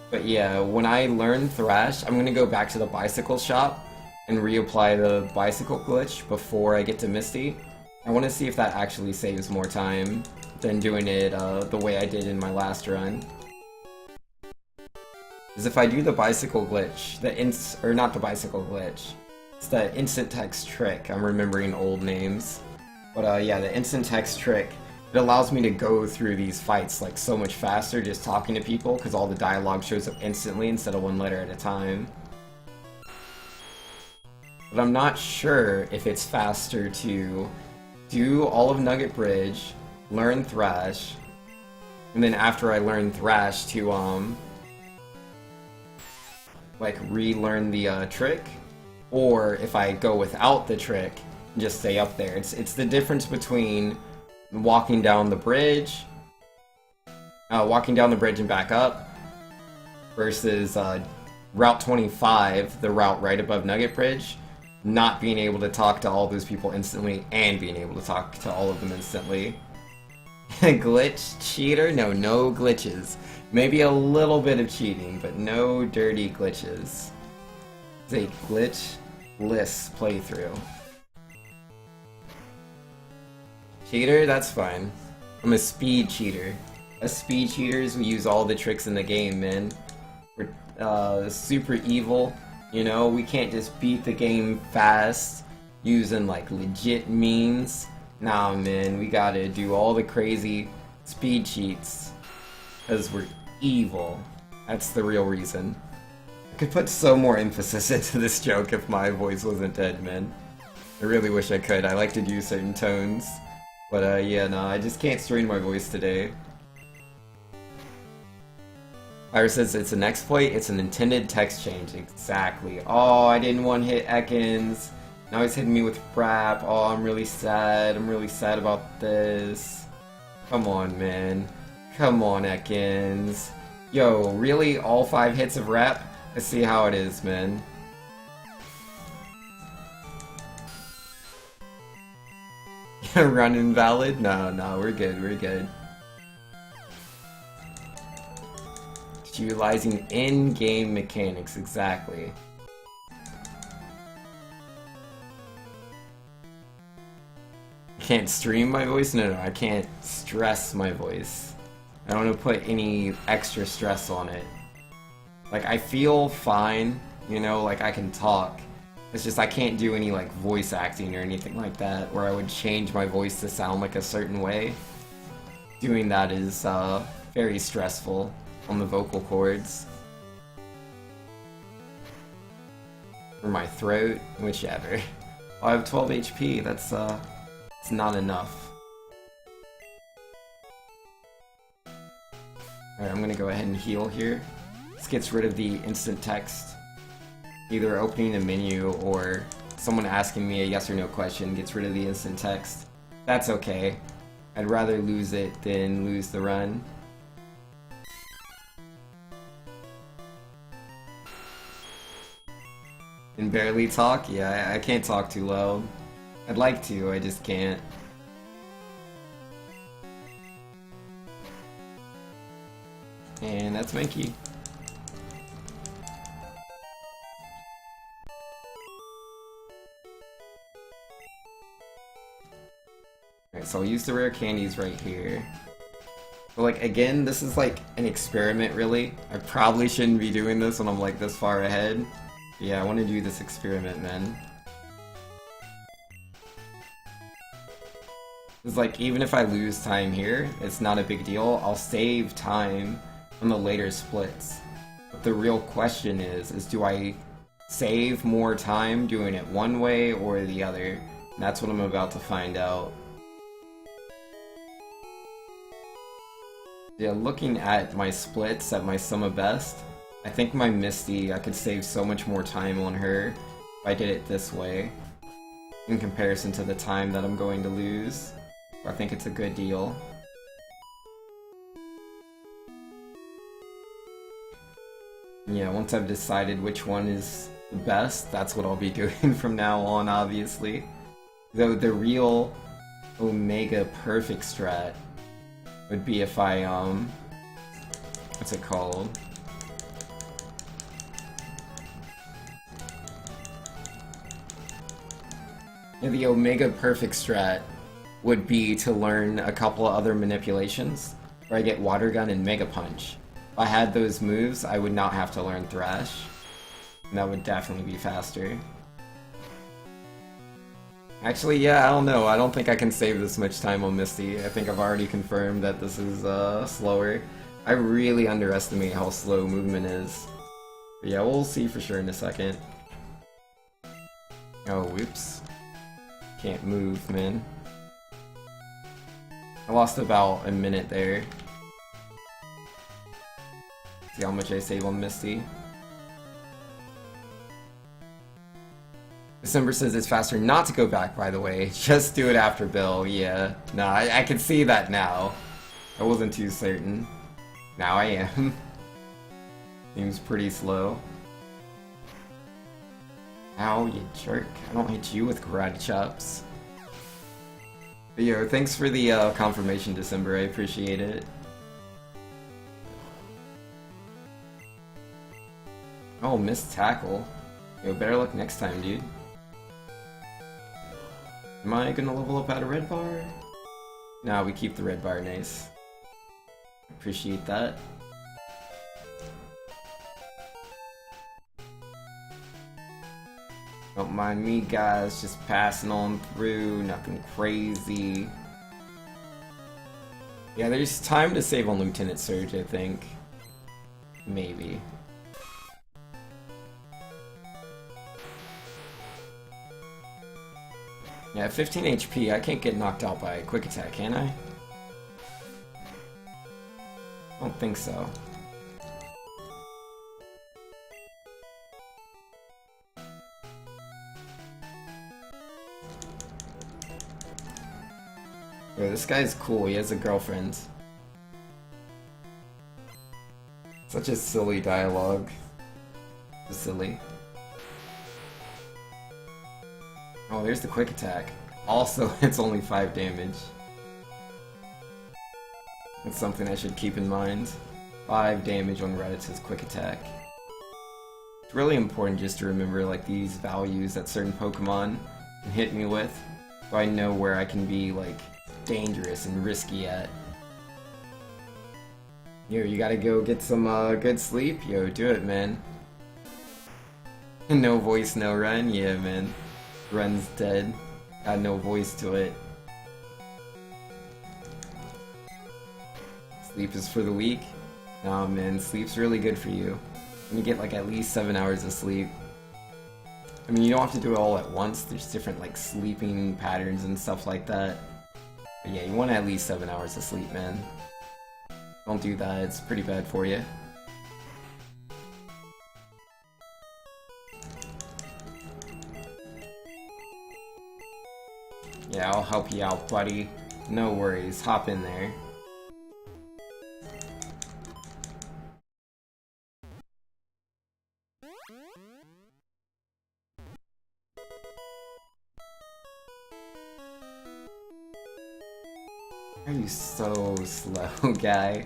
But yeah, when I learn Thrash, I'm gonna go back to the bicycle shop and reapply the bicycle glitch before I get to Misty. I want to see if that actually saves more time than doing it the way I did in my last run. Because if I do the bicycle glitch, or not the bicycle glitch, it's the instant text trick. I'm remembering old names. But yeah, the instant text trick, it allows me to go through these fights like so much faster just talking to people because all the dialogue shows up instantly instead of one letter at a time. But I'm not sure if it's faster to do all of Nugget Bridge, learn Thrash, and then after I learn Thrash to like relearn the trick, or if I go without the trick and just stay up there. It's the difference between walking down the bridge and back up versus Route 25, the route right above Nugget Bridge, not being able to talk to all those people instantly and being able to talk to all of them instantly. Glitch? Cheater? No, no glitches. Maybe a little bit of cheating, but no dirty glitches. It's a glitchless playthrough. Cheater? That's fine. I'm a speed cheater. Us speed cheaters, we use all the tricks in the game, man. We're super evil, you know? We can't just beat the game fast using like legit means. Nah, man, we gotta do all the crazy speed cheats. Because we're evil. That's the real reason. I could put so more emphasis into this joke if my voice wasn't dead, man. I really wish I could. I like to do certain tones. But yeah, no, I just can't strain my voice today. Iris says it's an exploit, it's an intended text change. Exactly. Oh, I didn't one-hit Ekans. Now he's hitting me with Frap. Oh, I'm really sad. I'm really sad about this. Come on, man. Come on, Ekans. Yo, really? All 5 hits of Rap? Let's see how it is, man. Run invalid? No, we're good, we're good. Utilizing in-game mechanics, exactly. Can't stream my voice? No, I can't stress my voice. I don't want to put any extra stress on it. Like, I feel fine, you know, like I can talk. It's just I can't do any like voice acting or anything like that, where I would change my voice to sound like a certain way. Doing that is very stressful on the vocal cords. Or my throat, whichever. Oh, I have 12 HP, that's it's not enough. Alright, I'm gonna go ahead and heal here. This gets rid of the instant text. Either opening a menu or someone asking me a yes or no question gets rid of the instant text. That's okay. I'd rather lose it than lose the run. And barely talk? Yeah, I can't talk too loud. I'd like to, I just can't. And that's Mankey. Alright, so I'll use the rare candies right here. But like, again, this is like an experiment, really. I probably shouldn't be doing this when I'm like this far ahead. Yeah, I want to do this experiment, man. It's like, even if I lose time here, it's not a big deal. I'll save time on the later splits. But the real question is do I save more time doing it one way or the other? And that's what I'm about to find out. Yeah, looking at my splits at my sum of best, I think my Misty, I could save so much more time on her if I did it this way, in comparison to the time that I'm going to lose. I think it's a good deal. Yeah, once I've decided which one is the best, that's what I'll be doing from now on, obviously. Though the real Omega perfect strat would be if I, what's it called? Yeah, the Omega perfect strat would be to learn a couple of other manipulations, where I get Water Gun and Mega Punch. If I had those moves, I would not have to learn Thrash, and that would definitely be faster. Actually, yeah, I don't know. I don't think I can save this much time on Misty. I think I've already confirmed that this is slower. I really underestimate how slow movement is. But yeah, we'll see for sure in a second. Oh, whoops. Can't move, man. I lost about a minute there. See how much I save on Misty. December says it's faster not to go back, by the way. Just do it after Bill, yeah. Nah, I can see that now. I wasn't too certain. Now I am. Seems pretty slow. Ow, you jerk. I don't hit you with karate chops. But yo, thanks for the confirmation, December. I appreciate it. Oh, missed tackle. Yo, better luck next time, dude. Am I gonna level up at a red bar? Nah, we keep the red bar, nice. Appreciate that. Don't mind me, guys, just passing on through, nothing crazy. Yeah, there's time to save on Lieutenant Surge, I think. Maybe. Yeah, 15 HP, I can't get knocked out by a quick attack, can I? I don't think so. Yo, this guy's cool, he has a girlfriend. Such a silly dialogue. Just silly. Oh, there's the quick attack. Also, it's only 5 damage. That's something I should keep in mind. 5 damage on Raditz' quick attack. It's really important just to remember like these values that certain Pokemon can hit me with, so I know where I can be like dangerous and risky at. Yo, you gotta go get some good sleep? Yo, do it, man. No voice, no run? Yeah, man. Run's dead. Got no voice to it. Sleep is for the weak? Nah, man, sleep's really good for you. You get like at least 7 hours of sleep. I mean, you don't have to do it all at once. There's different like sleeping patterns and stuff like that. But yeah, you want at least 7 hours of sleep, man. Don't do that, it's pretty bad for you. Yeah, I'll help you out, buddy. No worries, hop in there. Why are you so slow, guy?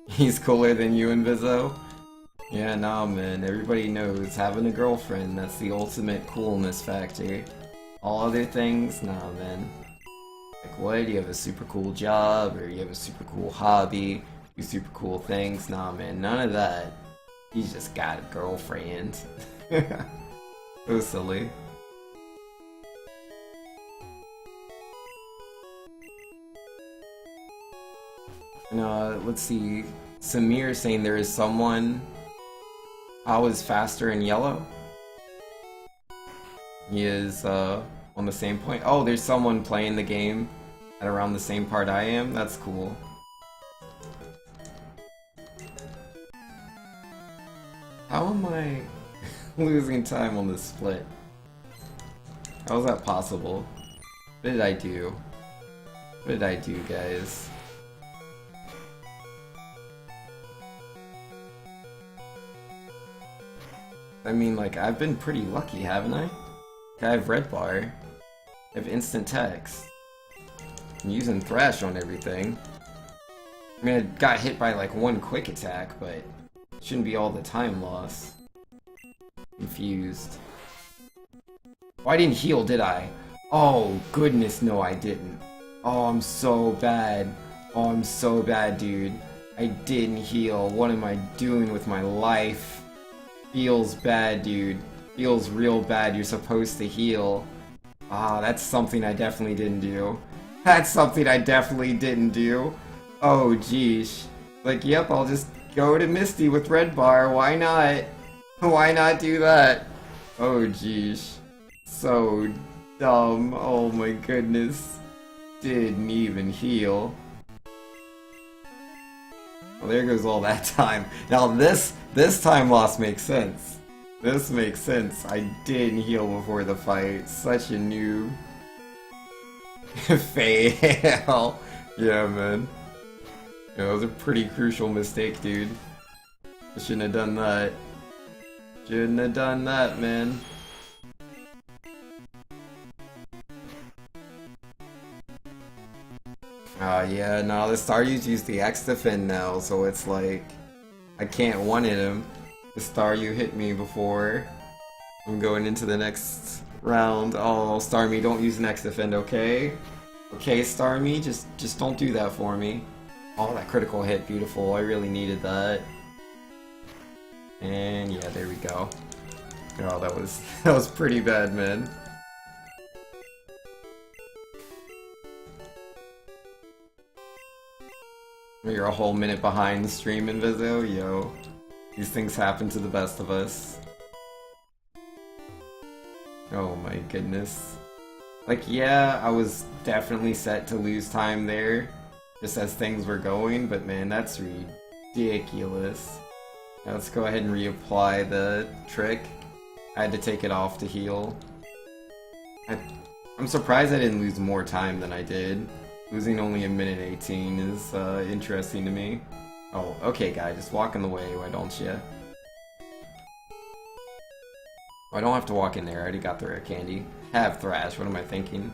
He's cooler than you, Inviso? Yeah, nah, man. Everybody knows having a girlfriend, that's the ultimate coolness factor. All other things, nah, man. Like, what? You have a super cool job, or you have a super cool hobby, do super cool things? Nah, man, none of that. He's just got a girlfriend. So silly. And, let's see. Samir saying there is someone. How is faster in yellow? He is on the same point. Oh, there's someone playing the game at around the same part I am? That's cool. How am I losing time on this split? How is that possible? What did I do? What did I do, guys? I mean, like, I've been pretty lucky, haven't I? I have red bar. I have instant text. I'm using Thrash on everything. I mean, I got hit by, like, one quick attack, but it shouldn't be all the time loss. Confused. Oh, I didn't heal, did I? Oh, goodness, no, I didn't. Oh, I'm so bad. Oh, I'm so bad, dude. I didn't heal. What am I doing with my life? Feels bad, dude. Feels real bad. You're supposed to heal. Ah, that's something I definitely didn't do. That's something I definitely didn't do. Oh, geesh. Like, yep, I'll just go to Misty with red bar. Why not? Why not do that? Oh, geesh. So dumb. Oh my goodness. Didn't even heal. Well, there goes all that time. Now this time loss makes sense. This makes sense. I didn't heal before the fight. Such a noob. Fail. Yeah, man. Yeah, that was a pretty crucial mistake, dude. I shouldn't have done that. Shouldn't have done that, man. Yeah, no, the Staryus use the X defend now, so it's like, I can't one-hit him. The Staryu hit me before I'm going into the next round. Oh, Starmie, don't use next defend, okay? Okay, Starmie, just don't do that for me. Oh, that critical hit, beautiful. I really needed that. And yeah, there we go. Oh, that was pretty bad, man. You're a whole minute behind the stream, Inviso. Yo, these things happen to the best of us. Oh my goodness. Like, yeah, I was definitely set to lose time there, just as things were going, but man, that's ridiculous. Now let's go ahead and reapply the trick. I had to take it off to heal. I'm surprised I didn't lose more time than I did. Losing only a minute 18 is interesting to me. Oh, okay guy, just walk in the way, why don't you? Oh, I don't have to walk in there, I already got the rare candy. Have Thrash, what am I thinking?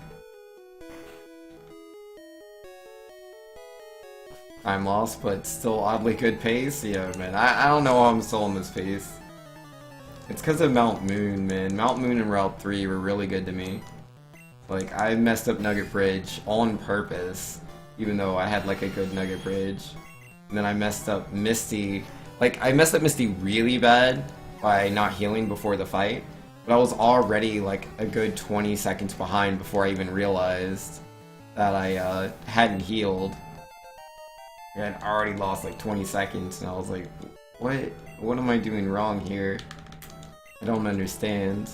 Time lost, but still oddly good pace? Yeah, man, I don't know how I'm still on this pace. It's because of Mount Moon, man. Mount Moon and Route 3 were really good to me. Like, I messed up Nugget Bridge on purpose, even though I had like a good Nugget Bridge. And then I messed up Misty. Like, I messed up Misty really bad by not healing before the fight. But I was already like a good 20 seconds behind before I even realized that I hadn't healed. I had already lost like 20 seconds and I was like, what am I doing wrong here? I don't understand.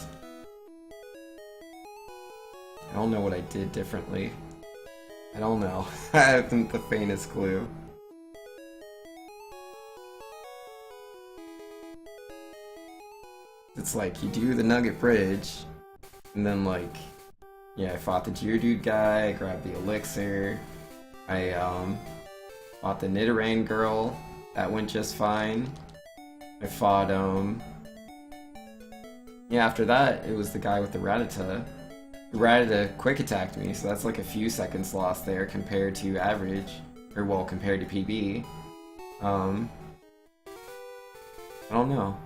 I don't know what I did differently. I don't know. I haven't the faintest clue. It's like, you do the Nugget Bridge, and then like, yeah, I fought the Geodude guy, I grabbed the elixir, I fought the Nidoran girl, that went just fine. I fought, yeah, after that, it was the guy with the Rattata. The Rattata quick attacked me, so that's like a few seconds lost there compared to average, or well, compared to PB. I don't know.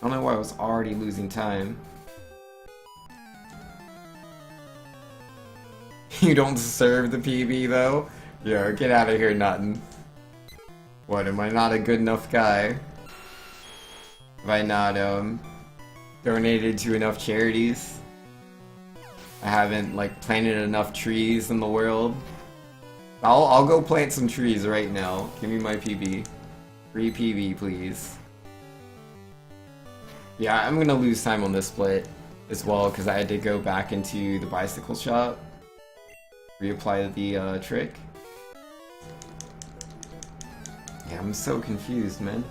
I don't know why I was already losing time. You don't deserve the PB though? Yo, get out of here, Nuttin. What, am I not a good enough guy? Have I not, donated to enough charities? I haven't, like, planted enough trees in the world? I'll go plant some trees right now. Give me my PB. Free PB, please. Yeah, I'm gonna lose time on this split as well because I had to go back into the bicycle shop, reapply the trick. Yeah, I'm so confused, man.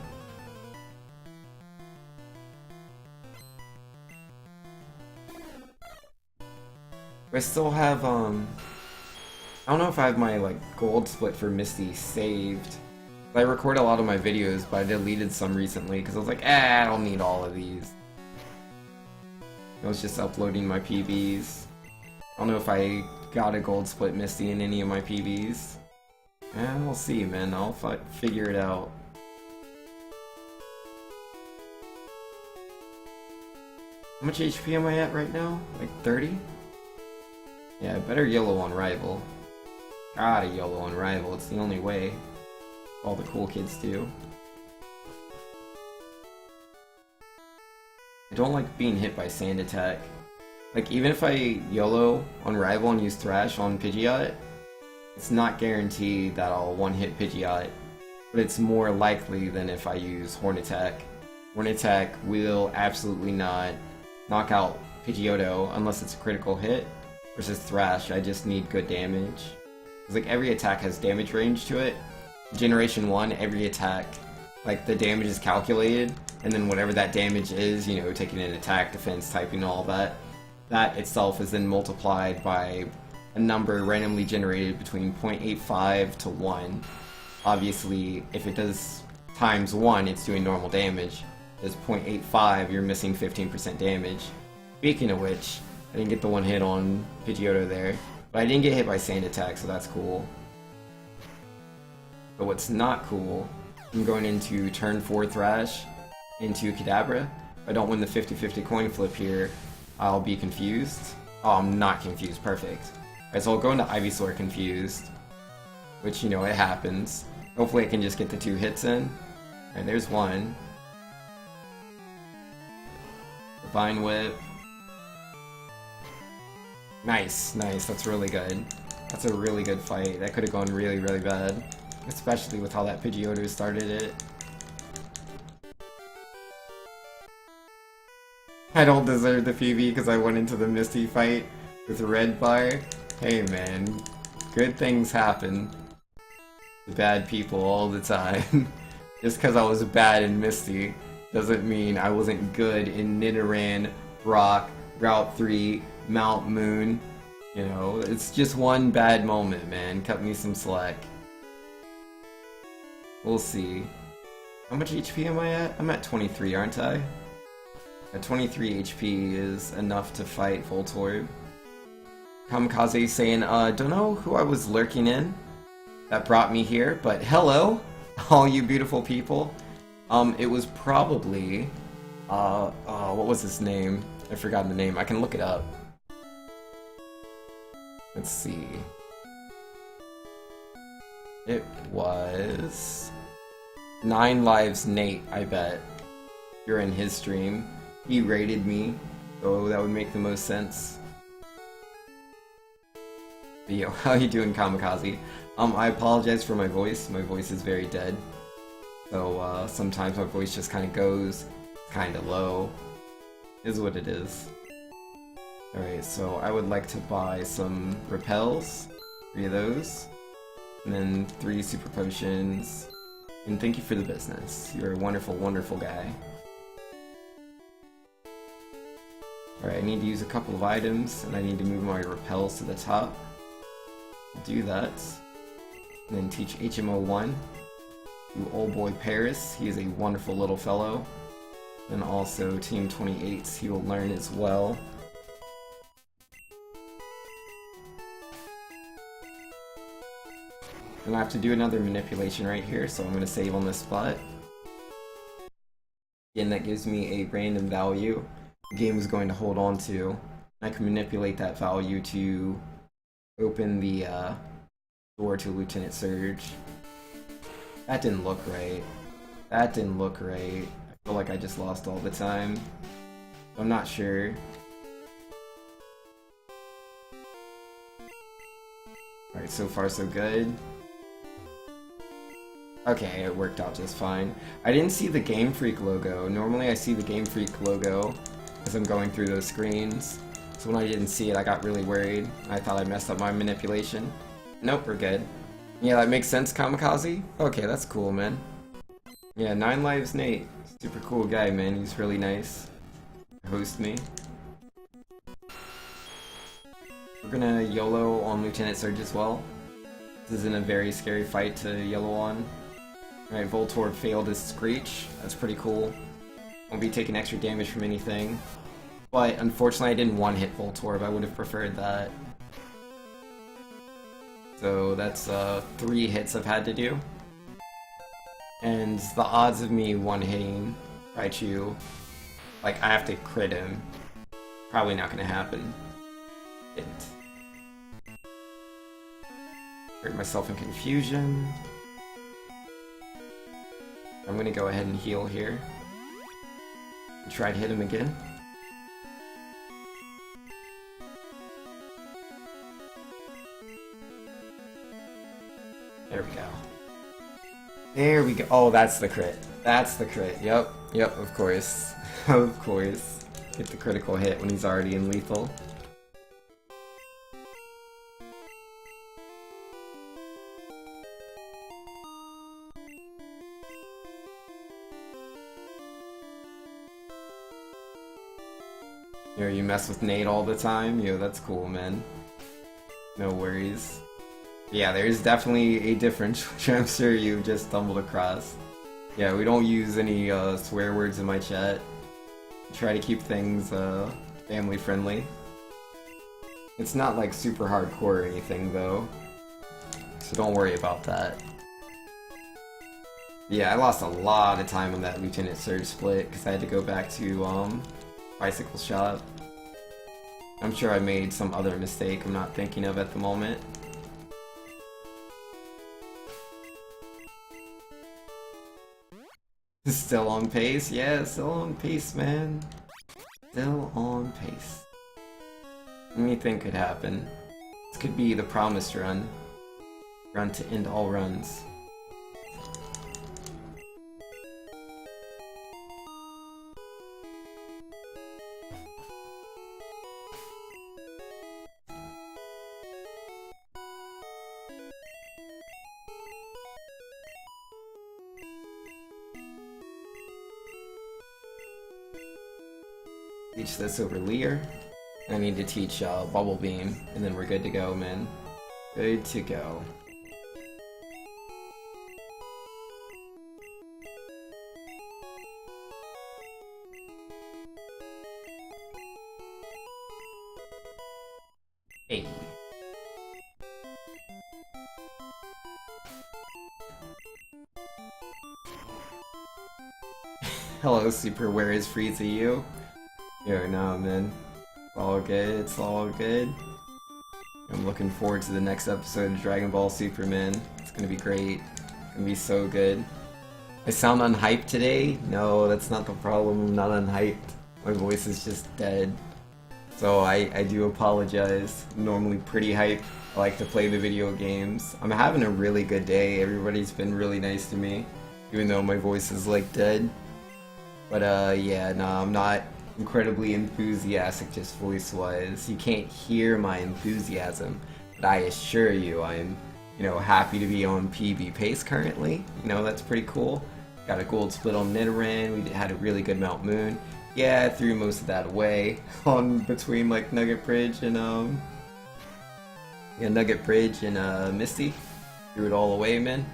I still have, I don't know if I have my, like, gold split for Misty saved. I record a lot of my videos, but I deleted some recently because I was like, I don't need all of these. I was just uploading my PBs. I don't know if I got a gold split Misty in any of my PBs. We'll see, man. I'll figure it out. How much HP am I at right now? Like 30? Yeah, better YOLO on Rival. Gotta YOLO on Rival, it's the only way. All the cool kids do. I don't like being hit by Sand Attack. Like, even if I YOLO on Rival and use Thrash on Pidgeot, it's not guaranteed that I'll one-hit Pidgeot, but it's more likely than if I use Horn Attack. Horn Attack will absolutely not knock out Pidgeotto unless it's a critical hit, versus Thrash, I just need good damage. Because like every attack has damage range to it. Generation 1, every attack, like the damage is calculated, and then whatever that damage is, you know, taking an attack, defense, typing, all that, that itself is then multiplied by a number randomly generated between 0.85 to 1. Obviously, if it does times 1, it's doing normal damage. If it's 0.85, you're missing 15% damage. Speaking of which, I didn't get the one hit on Pidgeotto there, but I didn't get hit by Sand Attack, so that's cool. But what's not cool, I'm going into turn 4 Thrash, into Kadabra. If I don't win the 50-50 coin flip here, I'll be confused. Oh, I'm not confused. Perfect. Alright, so I'll go into Ivysaur confused. Which, you know, it happens. Hopefully I can just get the 2 hits in. Alright, there's one. Divine Whip. Nice, nice. That's really good. That's a really good fight. That could have gone really, really bad. Especially with how that Pidgeotto started it. I don't deserve the PB because I went into the Misty fight with Red Bar. Hey man, good things happen to bad people all the time. Just because I was bad in Misty doesn't mean I wasn't good in Nidoran, Rock, Route 3, Mount Moon. You know, it's just one bad moment, man. Cut me some slack. We'll see. How much HP am I at? I'm at 23, aren't I? At 23 HP is enough to fight Voltorb. Kamikaze saying, don't know who I was lurking in that brought me here, but hello, all you beautiful people. It was probably, what was his name? I've forgotten the name. I can look it up. Let's see. It was 9 Lives Nate, I bet. You're in his stream. He rated me, so that would make the most sense. But yo, how you doing, Kamikaze? I apologize for my voice. My voice is very dead. So, sometimes my voice just kind of goes kind of low. Is what it is. Alright, so I would like to buy some repels. 3 of those. And then 3 super potions. And thank you for the business. You're a wonderful, wonderful guy. Alright, I need to use a couple of items, and I need to move my repels to the top. Do that. And then teach HMO 1 to Old Boy Paris. He is a wonderful little fellow. And also Team 28, he will learn as well. And I have to do another manipulation right here, so I'm going to save on this spot. Again, that gives me a random value the game is going to hold on to. I can manipulate that value to open the door to Lieutenant Surge. That didn't look right. That didn't look right. I feel like I just lost all the time. I'm not sure. Alright, so far so good. Okay, it worked out just fine. I didn't see the Game Freak logo. Normally I see the Game Freak logo as I'm going through those screens. So when I didn't see it, I got really worried. I thought I messed up my manipulation. Nope, we're good. Yeah, that makes sense, Kamikaze? Okay, that's cool, man. Yeah, 9 Lives Nate. Super cool guy, man. He's really nice. Host me. We're gonna YOLO on Lieutenant Surge as well. This isn't a very scary fight to YOLO on. Alright, Voltorb failed his Screech. That's pretty cool. Won't be taking extra damage from anything. But unfortunately I didn't one-hit Voltorb. I would have preferred that. So that's 3 hits I've had to do. And the odds of me one-hitting Raichu, like I have to crit him, probably not gonna happen. Didn't. Hurt myself in confusion. I'm gonna go ahead and heal here. And try to hit him again. There we go. There we go. Oh, that's the crit. That's the crit. Yep. Yep, of course. Of course. Get the critical hit when he's already in lethal. Yo, you mess with Nate all the time? Yo, that's cool, man. No worries. Yeah, there's definitely a difference, which I'm sure you've just stumbled across. Yeah, we don't use any swear words in my chat. Try to keep things family friendly. It's not like super hardcore or anything though, so don't worry about that. Yeah, I lost a lot of time on that Lieutenant Surge split because I had to go back to Bicycle Shop. I'm sure I made some other mistake I'm not thinking of at the moment. Still on pace? Yeah, still on pace, man. Still on pace. Anything could happen. This could be the promised run. Run to end all runs. Teach this over Lear. I need to teach Bubble Beam, and then we're good to go, man. Good to go. Hey. Hello, Super. Where is Frieza you? Yo, no, man. It's all good. It's all good. I'm looking forward to the next episode of Dragon Ball Superman. It's gonna be great. It's gonna be so good. I sound unhyped today? No, that's not the problem. I'm not unhyped. My voice is just dead. So I do apologize. I'm normally pretty hyped. I like to play the video games. I'm having a really good day. Everybody's been really nice to me, even though my voice is like dead. But yeah, no, I'm not incredibly enthusiastic just voice-wise. You can't hear my enthusiasm, but I assure you I'm, happy to be on PB pace currently. That's pretty cool. Got a gold split on Nidoran, we had a really good Mount Moon. Yeah, I threw most of that away on between like Nugget Bridge and Nugget Bridge and Misty. Threw it all away, man.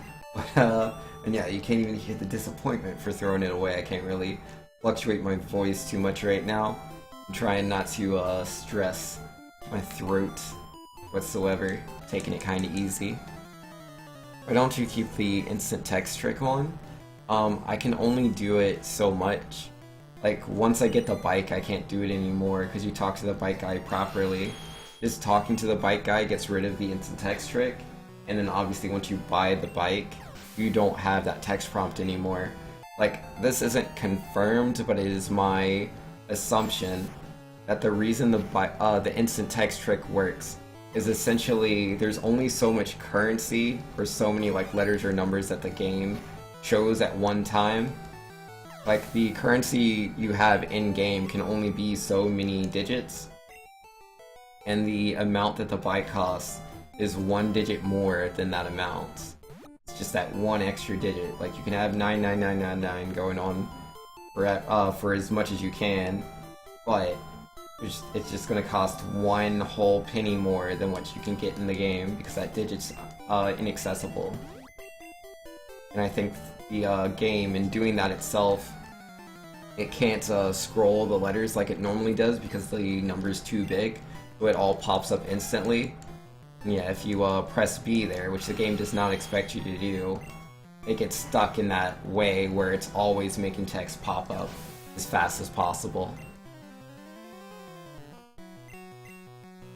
And yeah, you can't even hear the disappointment for throwing it away. I can't really fluctuate my voice too much right now. I'm trying not to stress my throat whatsoever. Taking it kind of easy. Why don't you keep the instant text trick on? I can only do it so much. Like, once I get the bike, I can't do it anymore because you talk to the bike guy properly. Just talking to the bike guy gets rid of the instant text trick, and then obviously once you buy the bike, you don't have that text prompt anymore. Like, this isn't confirmed, but it is my assumption that the reason the instant text trick works is essentially there's only so much currency or so many like letters or numbers that the game shows at one time. Like, the currency you have in-game can only be so many digits, and the amount that the bike costs is 1 digit more than that amount. It's just that one extra digit. Like, you can have 99999 going on for as much as you can, but it's just gonna cost one whole penny more than what you can get in the game because that digit's inaccessible. And I think the game, in doing that itself, it can't scroll the letters like it normally does because the number's too big, so it all pops up instantly. And yeah, if you press B there, which the game does not expect you to do, it gets stuck in that way where it's always making text pop up as fast as possible.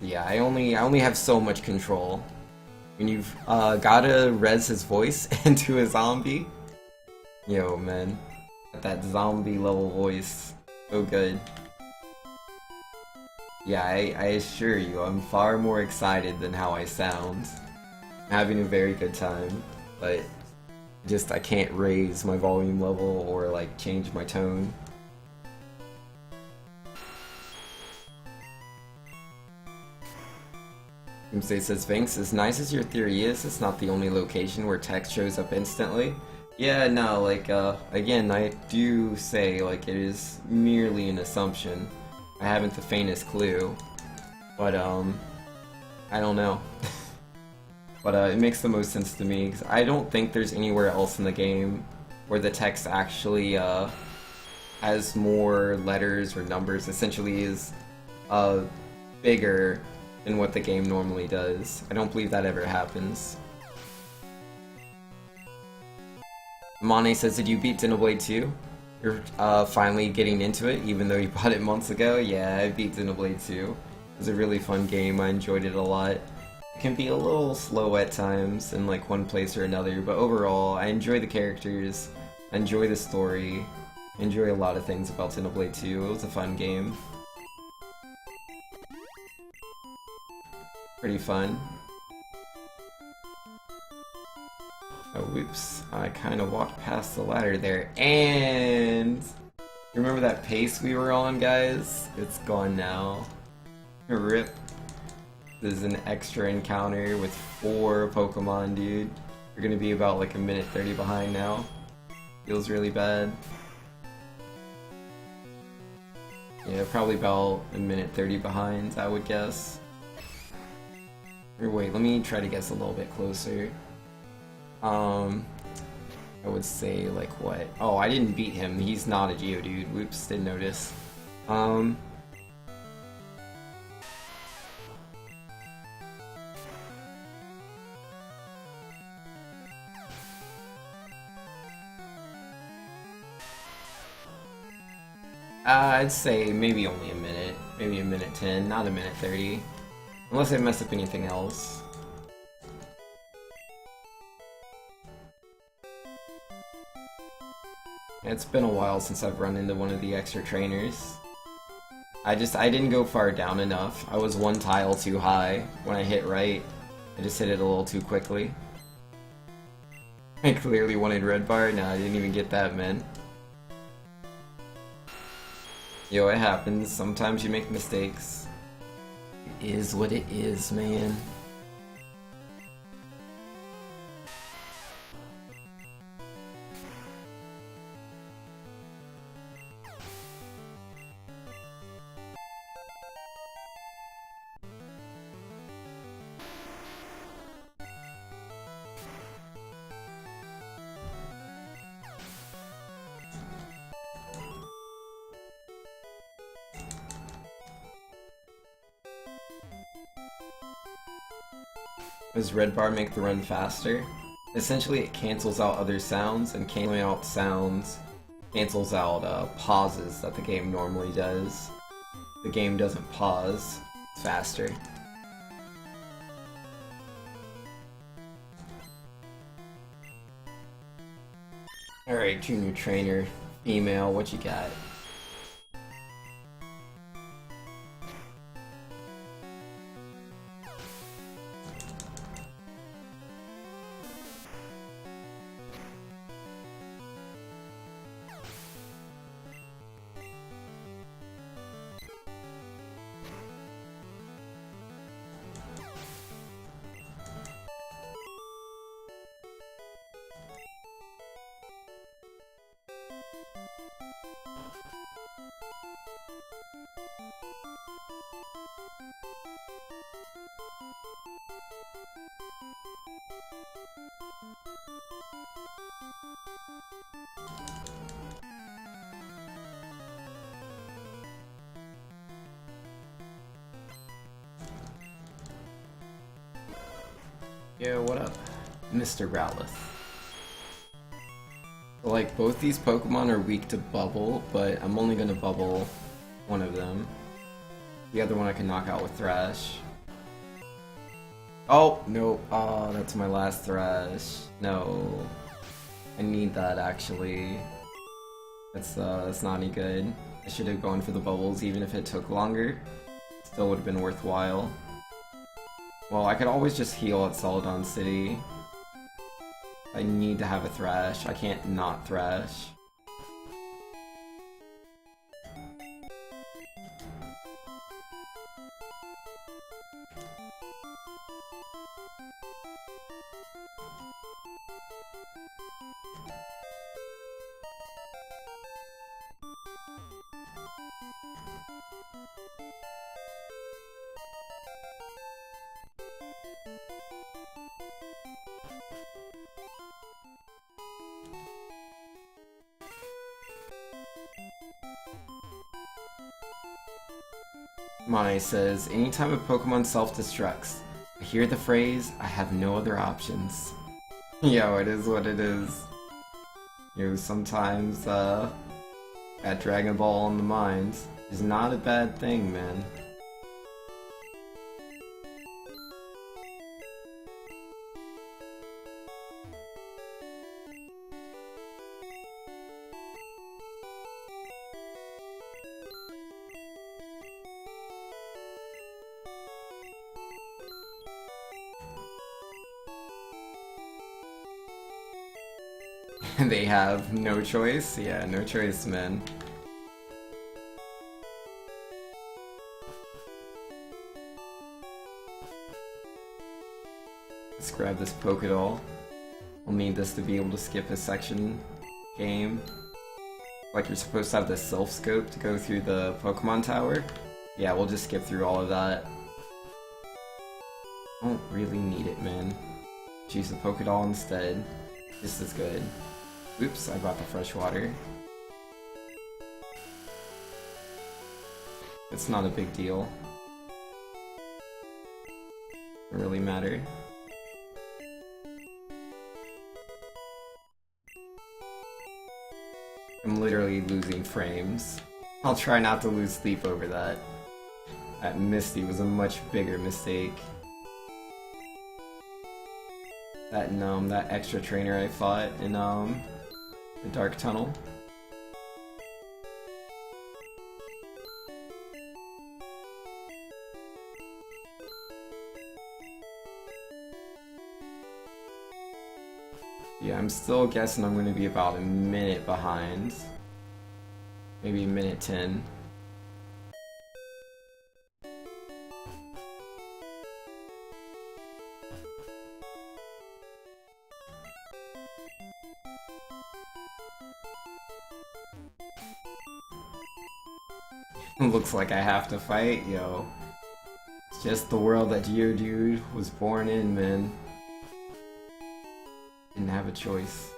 Yeah, I only have so much control. When you've gotta res his voice into a zombie, yo man, that zombie level voice, so good. Yeah, I assure you, I'm far more excited than how I sound. I'm having a very good time, but I can't raise my volume level or like change my tone. Doomsday says, Vinx, as nice as your theory is, it's not the only location where text shows up instantly. Yeah, no, like, again, I do say, like, it is merely an assumption. I haven't the faintest clue. But, I don't know. But, it makes the most sense to me, because I don't think there's anywhere else in the game where the text actually, has more letters or numbers, essentially is, bigger than what the game normally does. I don't believe that ever happens. Mane says, did you beat Xenoblade 2? You're finally getting into it, even though you bought it months ago? Yeah, I beat Xenoblade 2. was a really fun game. I enjoyed it a lot. It can be a little slow at times in like one place or another, but overall, I enjoy the characters, I enjoy the story, I enjoy a lot of things about Xenoblade 2. It was a fun game. Pretty fun. Oh, whoops. I kind of walked past the ladder there, and... Remember that pace we were on, guys? It's gone now. RIP. This is an extra encounter with 4 Pokemon, dude. We're gonna be about like a minute 30 behind now. Feels really bad. Yeah, probably about a minute 30 behind, I would guess. Or wait, let me try to guess a little bit closer. I would say like what? Oh, I didn't beat him. He's not a Geodude. Whoops, didn't notice. I'd say maybe only a minute. Maybe a minute 10, not a minute 30. Unless I mess up anything else. It's been a while since I've run into one of the extra trainers. I didn't go far down enough. I was one tile too high. When I hit right, I just hit it a little too quickly. I clearly wanted red bar. No, I didn't even get that, man. Yo, it happens. Sometimes you make mistakes. It is what it is, man. Does red bar make the run faster? Essentially it cancels out other sounds, and canceling out sounds cancels out pauses that the game normally does. The game doesn't pause, it's faster. Alright, junior trainer, female, what you got? Yo, what up, Mr. Growlithe? Like, both these Pokemon are weak to Bubble, but I'm only gonna Bubble one of them. The other one I can knock out with Thrash. Oh, no. Oh, that's my last Thrash. No. I need that, actually. That's not any good. I should have gone for the bubbles, even if it took longer. Still would have been worthwhile. Well, I could always just heal at Celadon City. I need to have a Thrash. I can't not Thrash. Mai says, anytime a Pokemon self-destructs, I hear the phrase, I have no other options. Yo, it is what it is. You know, sometimes, that Dragon Ball on the mind is not a bad thing, man. They have no choice? Yeah, no choice, man. Let's grab this Pokédoll. We'll need this to be able to skip a section game. Like you're supposed to have the Sylph Scope to go through the Pokemon Tower. Yeah, we'll just skip through all of that. Don't really need it, man. Choose the Pokédoll instead. This is good. Oops, I brought the fresh water. It's not a big deal. Doesn't really matter. I'm literally losing frames. I'll try not to lose sleep over that. That Misty was a much bigger mistake. That extra trainer I fought in the Dark Tunnel. Yeah, I'm still guessing I'm going to be about a minute behind. Maybe a minute 10. Looks like I have to fight, yo. It's just the world that Geodude was born in, man. Didn't have a choice.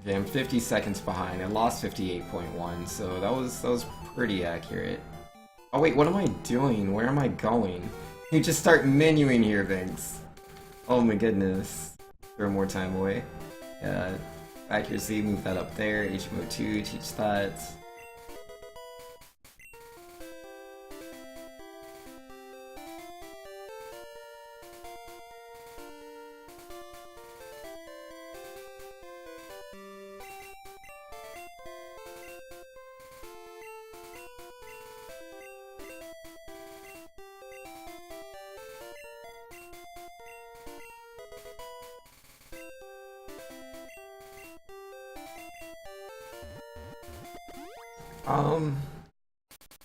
Okay, I'm 50 seconds behind. I lost 58.1, so that was pretty accurate. Oh wait, what am I doing? Where am I going? You just start menuing here, things. Oh my goodness. Throw more time away. Yeah. Accuracy, move that up there. HMO 2, teach that.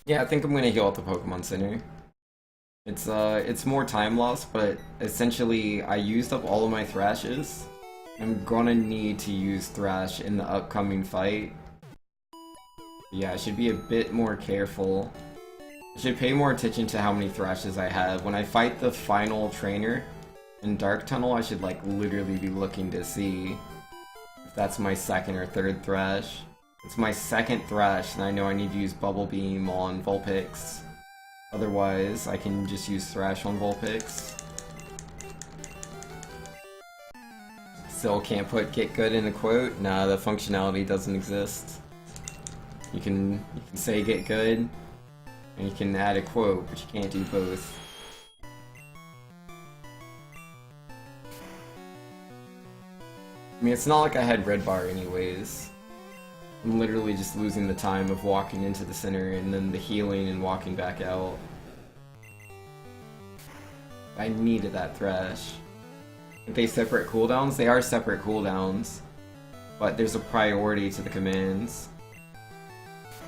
Yeah, I think I'm gonna heal at the Pokemon Center. It's more time loss, but essentially I used up all of my Thrashes. I'm gonna need to use Thrash in the upcoming fight. Yeah, I should be a bit more careful. I should pay more attention to how many Thrashes I have. When I fight the final trainer in Dark Tunnel, I should like literally be looking to see if that's my second or third Thrash. It's my second Thrash, and I know I need to use Bubble Beam on Vulpix. Otherwise, I can just use Thrash on Vulpix. Still can't put Get Good in a quote? Nah, the functionality doesn't exist. You can say Get Good, and you can add a quote, but you can't do both. I mean, it's not like I had Red Bar anyways. I'm literally just losing the time of walking into the center and then the healing and walking back out. I needed that Thrash. Are they separate cooldowns? They are separate cooldowns, but there's a priority to the commands.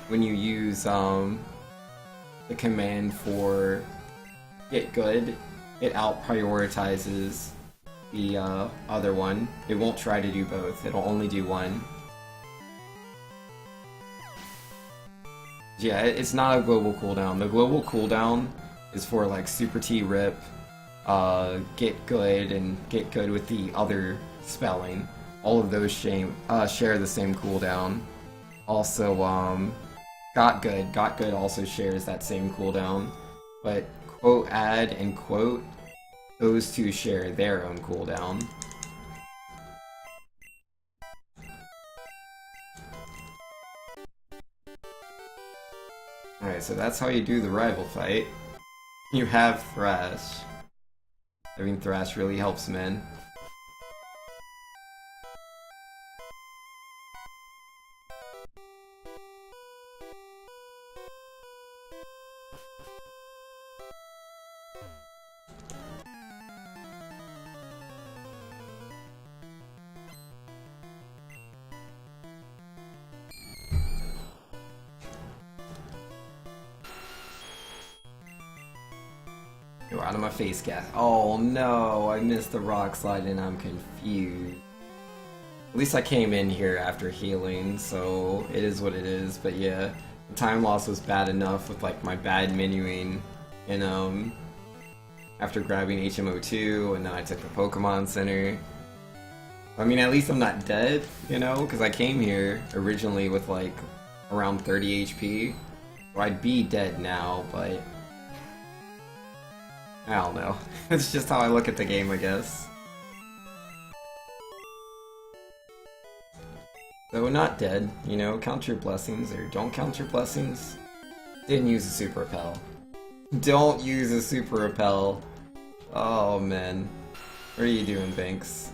When you use the command for Get Good, it out-prioritizes the other one. It won't try to do both, it'll only do one. Yeah, it's not a global cooldown. The global cooldown is for like Super T Rip, Get Good, and Get Good with the other spelling. All of those share the same cooldown. Also, Got Good also shares that same cooldown. But Quote Add and Quote, those two share their own cooldown. Alright, so that's how you do the rival fight. You have Thrash. Having Thrash really helps, man. You're out of my face, gas. Oh no, I missed the rock slide and I'm confused. At least I came in here after healing, so it is what it is. But yeah, the time loss was bad enough with like my bad menuing, and after grabbing HMO2 and then I took the Pokemon Center. I mean, at least I'm not dead, you know, because I came here originally with like around 30 HP. So I'd be dead now, but I don't know. It's just how I look at the game, I guess. So not dead, you know, count your blessings, or don't count your blessings. Didn't use a Super Repel. Don't use a Super Repel. Oh man. What are you doing, Banks?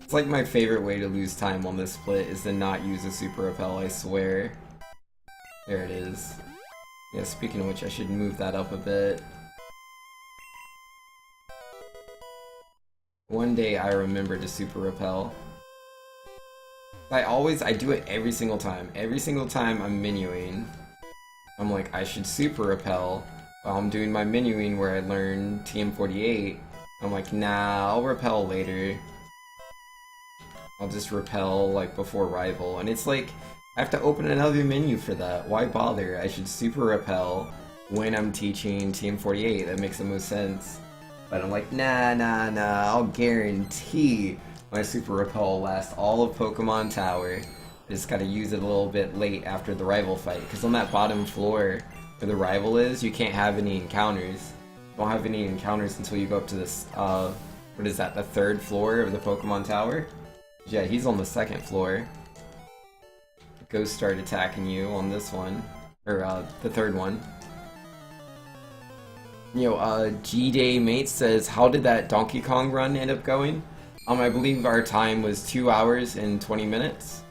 It's like my favorite way to lose time on this split is to not use a Super Repel, I swear. There it is. Yeah, speaking of which, I should move that up a bit. One day I remember to Super Repel. I do it every single time. Every single time I'm menuing, I'm like, I should Super Repel. While I'm doing my menuing where I learn TM48, I'm like, nah, I'll repel later. I'll just repel like before Rival. And it's like, I have to open another menu for that. Why bother? I should Super Repel when I'm teaching TM48. That makes the most sense. But I'm like, nah, I'll guarantee my Super Repel will last all of Pokemon Tower. I just gotta use it a little bit late after the Rival fight, because on that bottom floor where the Rival is, you can't have any encounters. You don't have any encounters until you go up to this, what is that, the 3rd floor of the Pokemon Tower? Yeah, he's on the 2nd floor. Ghosts start attacking you on this one, or the 3rd one. G-Day Mate says, how did that Donkey Kong run end up going? I believe our time was 2 hours and 20 minutes.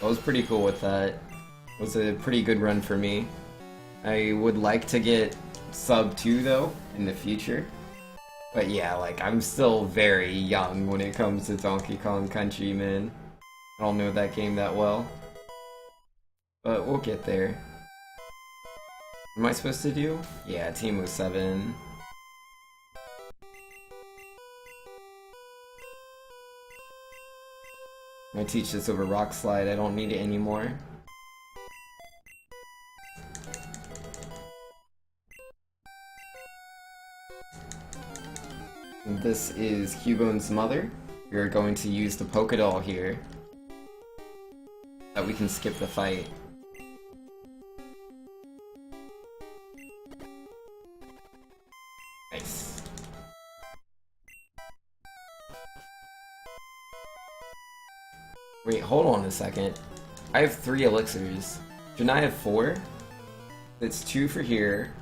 I was pretty cool with that. It was a pretty good run for me. I would like to get sub 2 though, in the future. But yeah, like, I'm still very young when it comes to Donkey Kong Country, man. I don't know that game that well. But we'll get there. What am I supposed to do? Yeah, Team 07. I teach this over Rock Slide, I don't need it anymore. And this is Cubone's mother. We are going to use the Pokédoll here. That we can skip the fight. Nice. Wait, hold on a second. I have 3 elixirs. Shouldn't I have 4? It's 2 for here,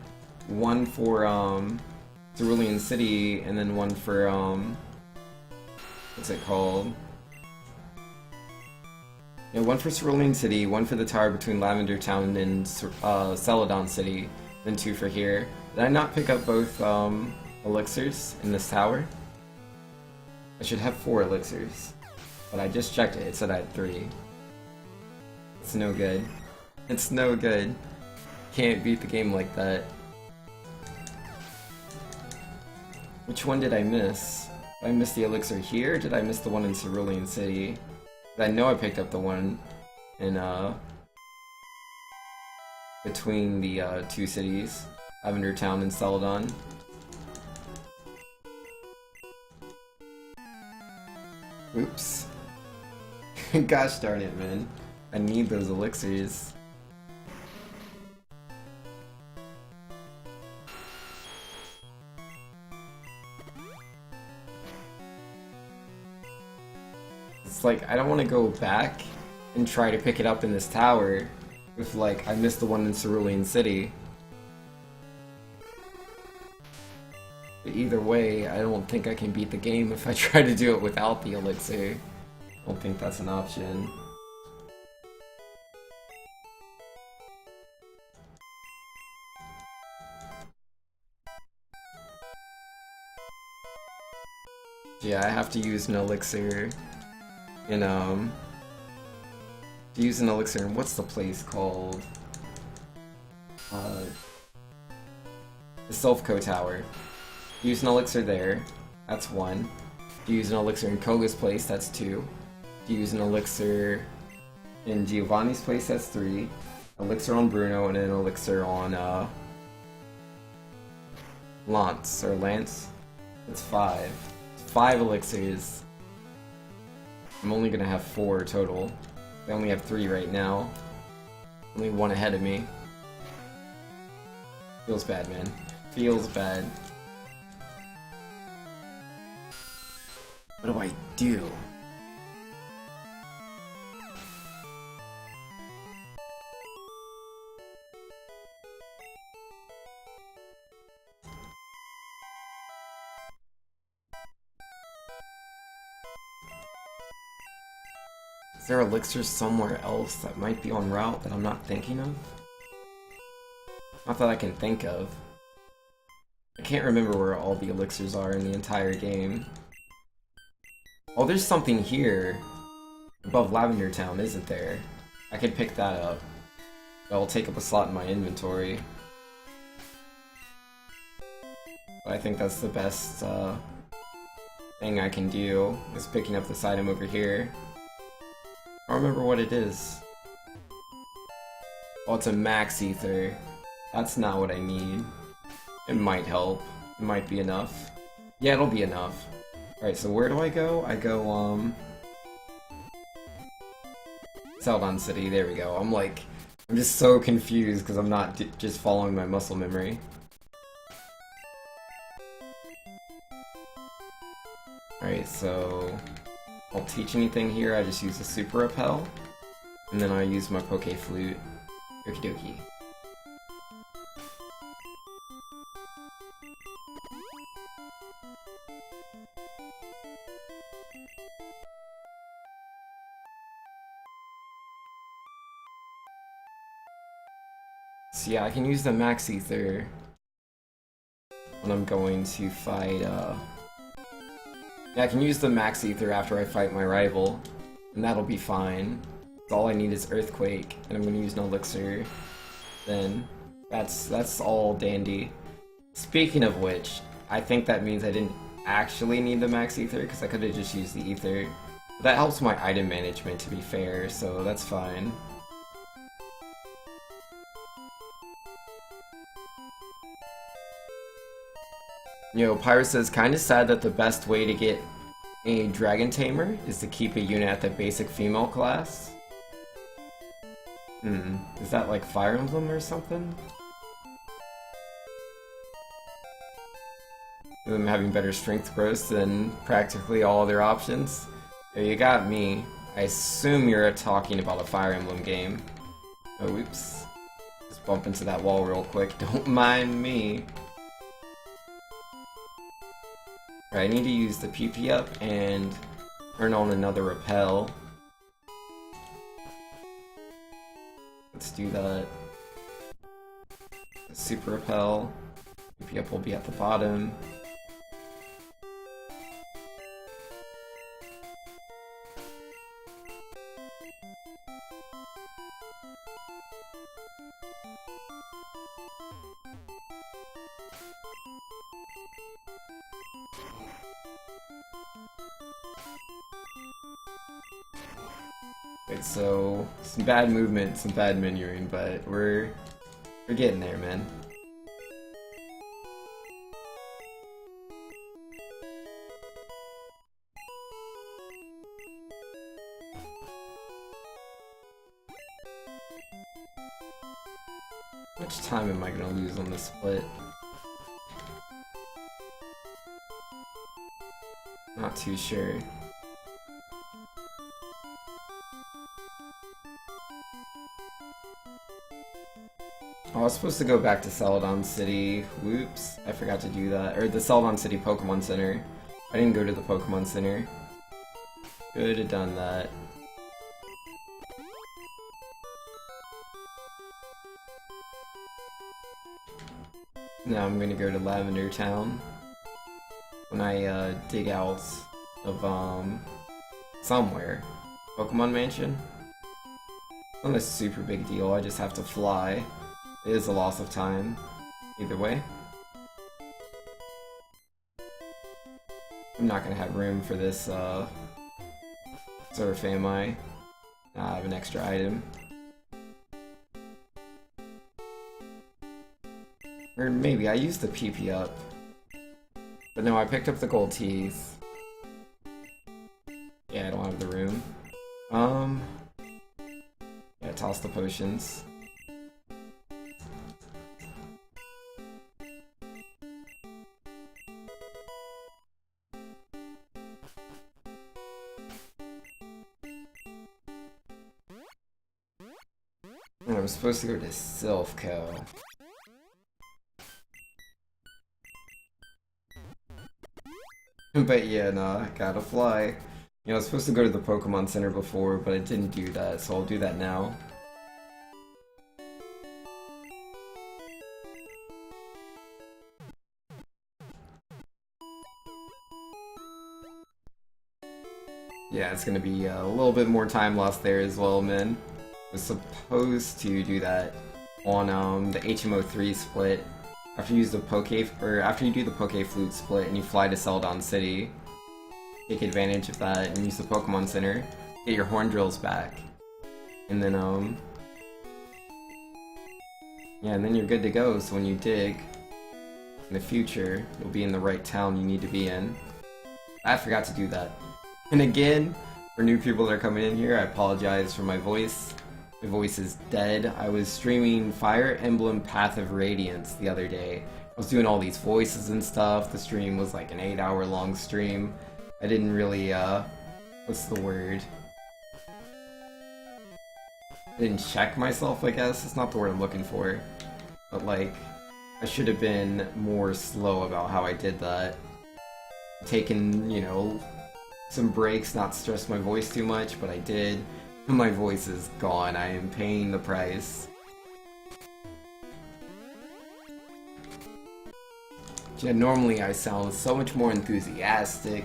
1 for Cerulean City, and then 1 for what's it called? Yeah, 1 for Cerulean City, 1 for the tower between Lavender Town and Celadon City, then 2 for here. Did I not pick up both elixirs in this tower? I should have 4 elixirs. But I just checked it, it said I had 3. It's no good. It's no good. Can't beat the game like that. Which one did I miss? Did I miss the elixir here, or did I miss the one in Cerulean City? I know I picked up the one in, between the 2 cities, Lavender Town and Celadon. Oops. Gosh darn it, man. I need those elixirs. It's like, I don't want to go back and try to pick it up in this tower if, like, I missed the one in Cerulean City. But either way, I don't think I can beat the game if I try to do it without the elixir. I don't think that's an option. Yeah, I have to use an elixir in, to use an elixir in, what's the place called? The Silphco Tower. Use an elixir there, that's 1. To use an elixir in Koga's place, that's 2. To use an elixir in Giovanni's place, that's 3. Elixir on Bruno, and an elixir on, Lance, that's 5. 5 elixirs. I'm only gonna have 4 total. I only have 3 right now. Only 1 ahead of me. Feels bad, man. Feels bad. What do I do? Is there elixirs somewhere else that might be en route that I'm not thinking of? Not that I can think of. I can't remember where all the elixirs are in the entire game. Oh, there's something here above Lavender Town, isn't there? I could pick that up. That'll take up a slot in my inventory. But I think that's the best thing I can do, is picking up this item over here. I don't remember what it is. Oh, it's a max ether. That's not what I need. It might help. It might be enough. Yeah, it'll be enough. Alright, so where do I go? I go, Celadon City, there we go. I'm just so confused because I'm not just following my muscle memory. Alright, so I won't teach anything here, I just use the Super Repel. And then I use my Poke Flute. Okie dokie. So yeah, I can use the Max Ether when I'm going to fight, yeah, I can use the Max Ether after I fight my rival, and that'll be fine. All I need is Earthquake, and I'm gonna use an Elixir. Then, that's all dandy. Speaking of which, I think that means I didn't actually need the Max Ether, because I could have just used the Ether. But that helps my item management, to be fair, so that's fine. Yo, Pyro says, kinda sad that the best way to get a Dragon Tamer is to keep a unit at the basic female class. Is that like Fire Emblem or something? Them having better strength growth than practically all other options? Yeah, you got me. I assume you're talking about a Fire Emblem game. Oh, oops. Just bump into that wall real quick. Don't mind me. Right, I need to use the PP up and turn on another repel. Let's do that. Super repel. PP up will be at the bottom. Wait, so some bad movement, some bad menuing, but we're getting there, man. How much time am I gonna lose on this split? Not too sure. Oh, I was supposed to go back to Celadon City. Whoops, I forgot to do that. Or the Celadon City Pokemon Center. I didn't go to the Pokemon Center. Could have done that. Now I'm gonna go to Lavender Town when I dig out of, somewhere. Pokemon Mansion? It's not a super big deal, I just have to fly. It is a loss of time, either way. I'm not gonna have room for this, surf, am I? I have an extra item. Or maybe I used the PP up. But no, I picked up the gold teeth. Yeah, I don't have the room. Yeah, toss the potions. And I'm supposed to go to Silphco. But yeah, nah, gotta fly. You know, I was supposed to go to the Pokemon Center before, but I didn't do that, so I'll do that now. Yeah, it's gonna be a little bit more time lost there as well, man. I was supposed to do that on the HMO3 split. After you use the after you do the Poke Flute split and you fly to Celadon City, take advantage of that and use the Pokemon Center, get your horn drills back, and then yeah, and then you're good to go. So when you dig in the future, you'll be in the right town you need to be in. I forgot to do that. And again, for new people that are coming in here, I apologize for my voice. My voice is dead. I was streaming Fire Emblem Path of Radiance the other day. I was doing all these voices and stuff. The stream was like an 8-hour long stream. I didn't really, what's the word? I didn't check myself, I guess. It's not the word I'm looking for. But like, I should have been more slow about how I did that. Taking, you know, some breaks, not stress my voice too much, but I did. My voice is gone. I am paying the price. Yeah, normally I sound so much more enthusiastic.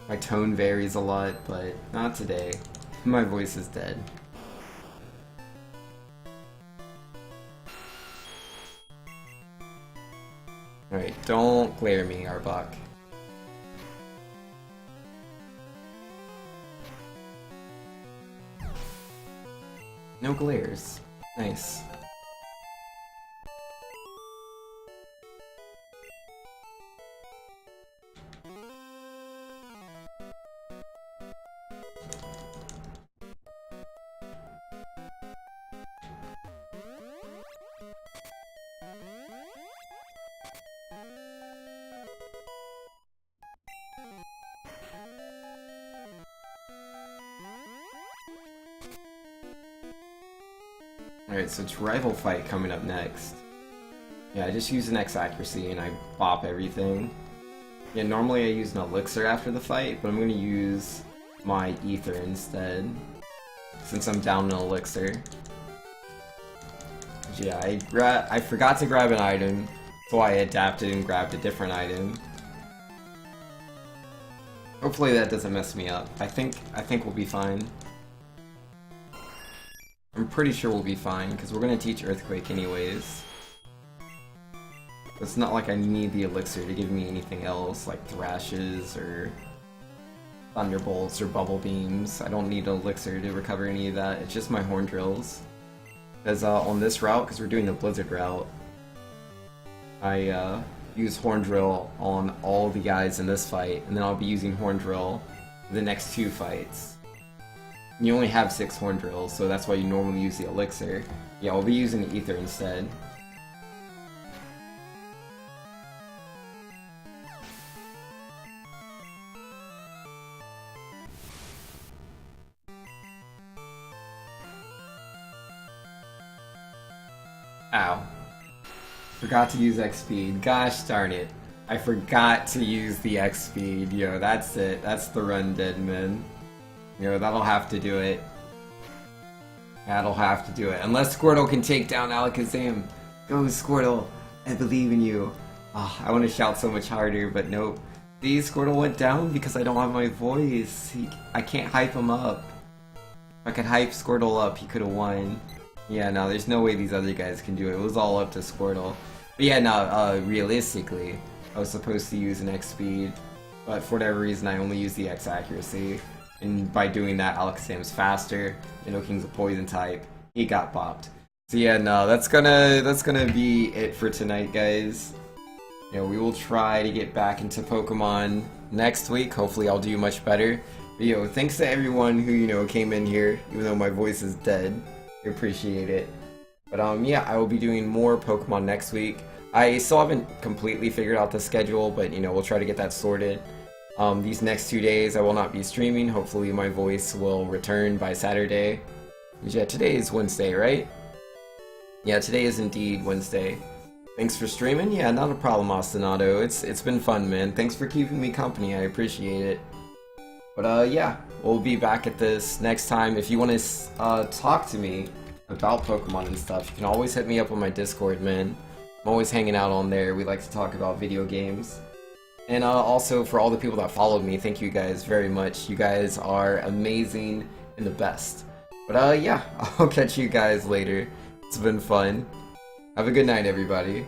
My tone varies a lot, but not today. My voice is dead. Alright, don't glare at me, Arbok. No glares. Nice. Alright, so it's Rival Fight coming up next. Yeah, I just use an X accuracy and I bop everything. Yeah, normally I use an elixir after the fight, but I'm going to use my ether instead, since I'm down an elixir. Yeah, I forgot to grab an item, so I adapted and grabbed a different item. Hopefully that doesn't mess me up. I think we'll be fine. I'm pretty sure we'll be fine, because we're going to teach Earthquake anyways. It's not like I need the elixir to give me anything else, like Thrashes, or Thunderbolts, or Bubble Beams. I don't need an elixir to recover any of that, it's just my Horn Drills. Because on this route, because we're doing the Blizzard route, I use Horn Drill on all the guys in this fight, and then I'll be using Horn Drill the next 2 fights. You only have 6 Horn Drills, so that's why you normally use the elixir. Yeah, I'll be using the ether instead. Ow. Forgot to use X speed. Gosh darn it. I forgot to use the X speed. Yo, that's it. That's the run, Deadman. Yo, that'll have to do it. That'll have to do it. Unless Squirtle can take down Alakazam. Go, Squirtle. I believe in you. Oh, I want to shout so much harder, but nope. See, Squirtle went down because I don't have my voice. I can't hype him up. If I could hype Squirtle up, he could have won. Yeah, no, there's no way these other guys can do it. It was all up to Squirtle. But yeah, no, realistically, I was supposed to use an X speed, but for whatever reason, I only used the X accuracy. And by doing that, Alakazam's faster. King's a poison type. He got bopped. So yeah, no, that's gonna be it for tonight, guys. We will try to get back into Pokemon next week. Hopefully, I'll do much better. But thanks to everyone who came in here, even though my voice is dead. I appreciate it. But yeah, I will be doing more Pokemon next week. I still haven't completely figured out the schedule, but we'll try to get that sorted. These next 2 days I will not be streaming. Hopefully my voice will return by Saturday. Yeah, today is Wednesday, right? Yeah, today is indeed Wednesday. Thanks for streaming. Yeah, not a problem, Ostinato. It's been fun, man. Thanks for keeping me company. I appreciate it. But yeah, we'll be back at this next time. If you want to talk to me about Pokemon and stuff, you can always hit me up on my Discord, man. I'm always hanging out on there. We like to talk about video games. And also, for all the people that followed me, thank you guys very much. You guys are amazing and the best. But yeah, I'll catch you guys later. It's been fun. Have a good night, everybody.